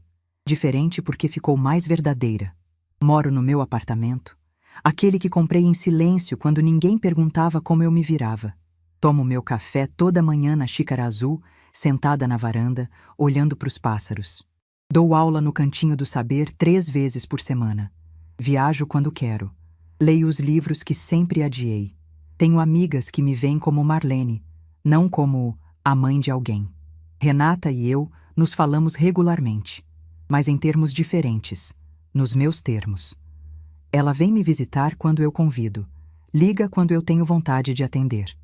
Diferente porque ficou mais verdadeira. Moro no meu apartamento, aquele que comprei em silêncio quando ninguém perguntava como eu me virava. Tomo meu café toda manhã na xícara azul, sentada na varanda, olhando para os pássaros. Dou aula no Cantinho do Saber 3 vezes por semana. Viajo quando quero. Leio os livros que sempre adiei. Tenho amigas que me veem como Marlene, não como a mãe de alguém. Renata e eu nos falamos regularmente, mas em termos diferentes, nos meus termos. Ela vem me visitar quando eu convido, liga quando eu tenho vontade de atender.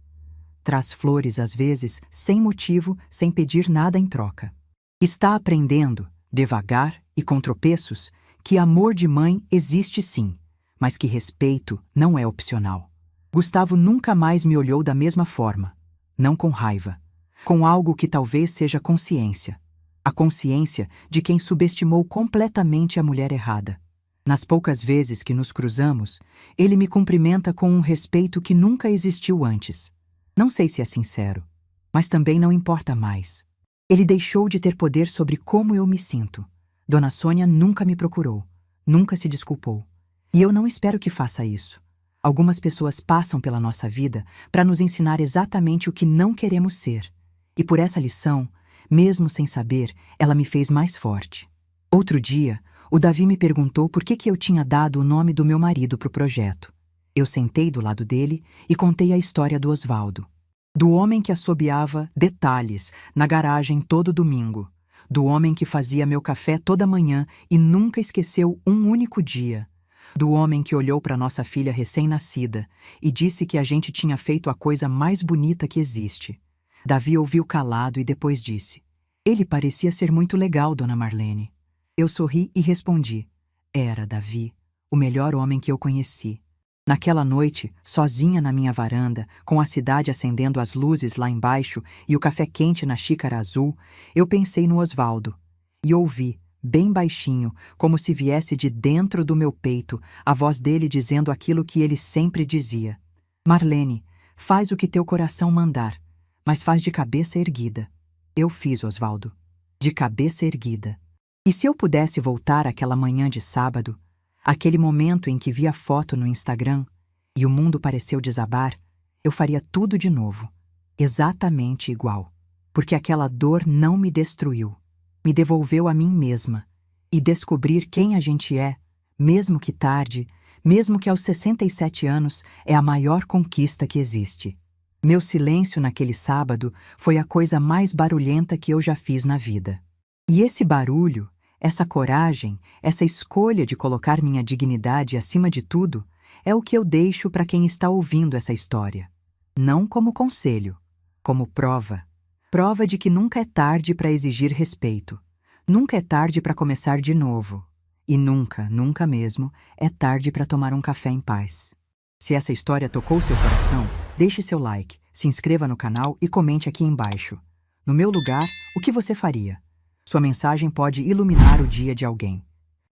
Traz flores às vezes, sem motivo, sem pedir nada em troca. Está aprendendo, devagar e com tropeços, que amor de mãe existe sim, mas que respeito não é opcional. Gustavo nunca mais me olhou da mesma forma, não com raiva, com algo que talvez seja consciência. A consciência de quem subestimou completamente a mulher errada. Nas poucas vezes que nos cruzamos, ele me cumprimenta com um respeito que nunca existiu antes. Não sei se é sincero, mas também não importa mais. Ele deixou de ter poder sobre como eu me sinto. Dona Sônia nunca me procurou, nunca se desculpou. E eu não espero que faça isso. Algumas pessoas passam pela nossa vida para nos ensinar exatamente o que não queremos ser. E por essa lição, mesmo sem saber, ela me fez mais forte. Outro dia, o Davi me perguntou por que eu tinha dado o nome do meu marido para o projeto. Eu sentei do lado dele e contei a história do Osvaldo. Do homem que assobiava detalhes na garagem todo domingo. Do homem que fazia meu café toda manhã e nunca esqueceu um único dia. Do homem que olhou para nossa filha recém-nascida e disse que a gente tinha feito a coisa mais bonita que existe. Davi ouviu calado e depois disse: "Ele parecia ser muito legal, dona Marlene." Eu sorri e respondi: "Era, Davi, o melhor homem que eu conheci." Naquela noite, sozinha na minha varanda, com a cidade acendendo as luzes lá embaixo e o café quente na xícara azul, eu pensei no Osvaldo. E ouvi, bem baixinho, como se viesse de dentro do meu peito, a voz dele dizendo aquilo que ele sempre dizia: "Marlene, faz o que teu coração mandar, mas faz de cabeça erguida." Eu fiz, Osvaldo, de cabeça erguida. E se eu pudesse voltar àquela manhã de sábado, aquele momento em que vi a foto no Instagram e o mundo pareceu desabar, eu faria tudo de novo, exatamente igual. Porque aquela dor não me destruiu, me devolveu a mim mesma. E descobrir quem a gente é, mesmo que tarde, mesmo que aos 67 anos, é a maior conquista que existe. Meu silêncio naquele sábado foi a coisa mais barulhenta que eu já fiz na vida. E esse barulho, essa coragem, essa escolha de colocar minha dignidade acima de tudo, é o que eu deixo para quem está ouvindo essa história. Não como conselho, como prova. Prova de que nunca é tarde para exigir respeito. Nunca é tarde para começar de novo. E nunca, nunca mesmo, é tarde para tomar um café em paz. Se essa história tocou seu coração, deixe seu like, se inscreva no canal e comente aqui embaixo. No meu lugar, o que você faria? Sua mensagem pode iluminar o dia de alguém.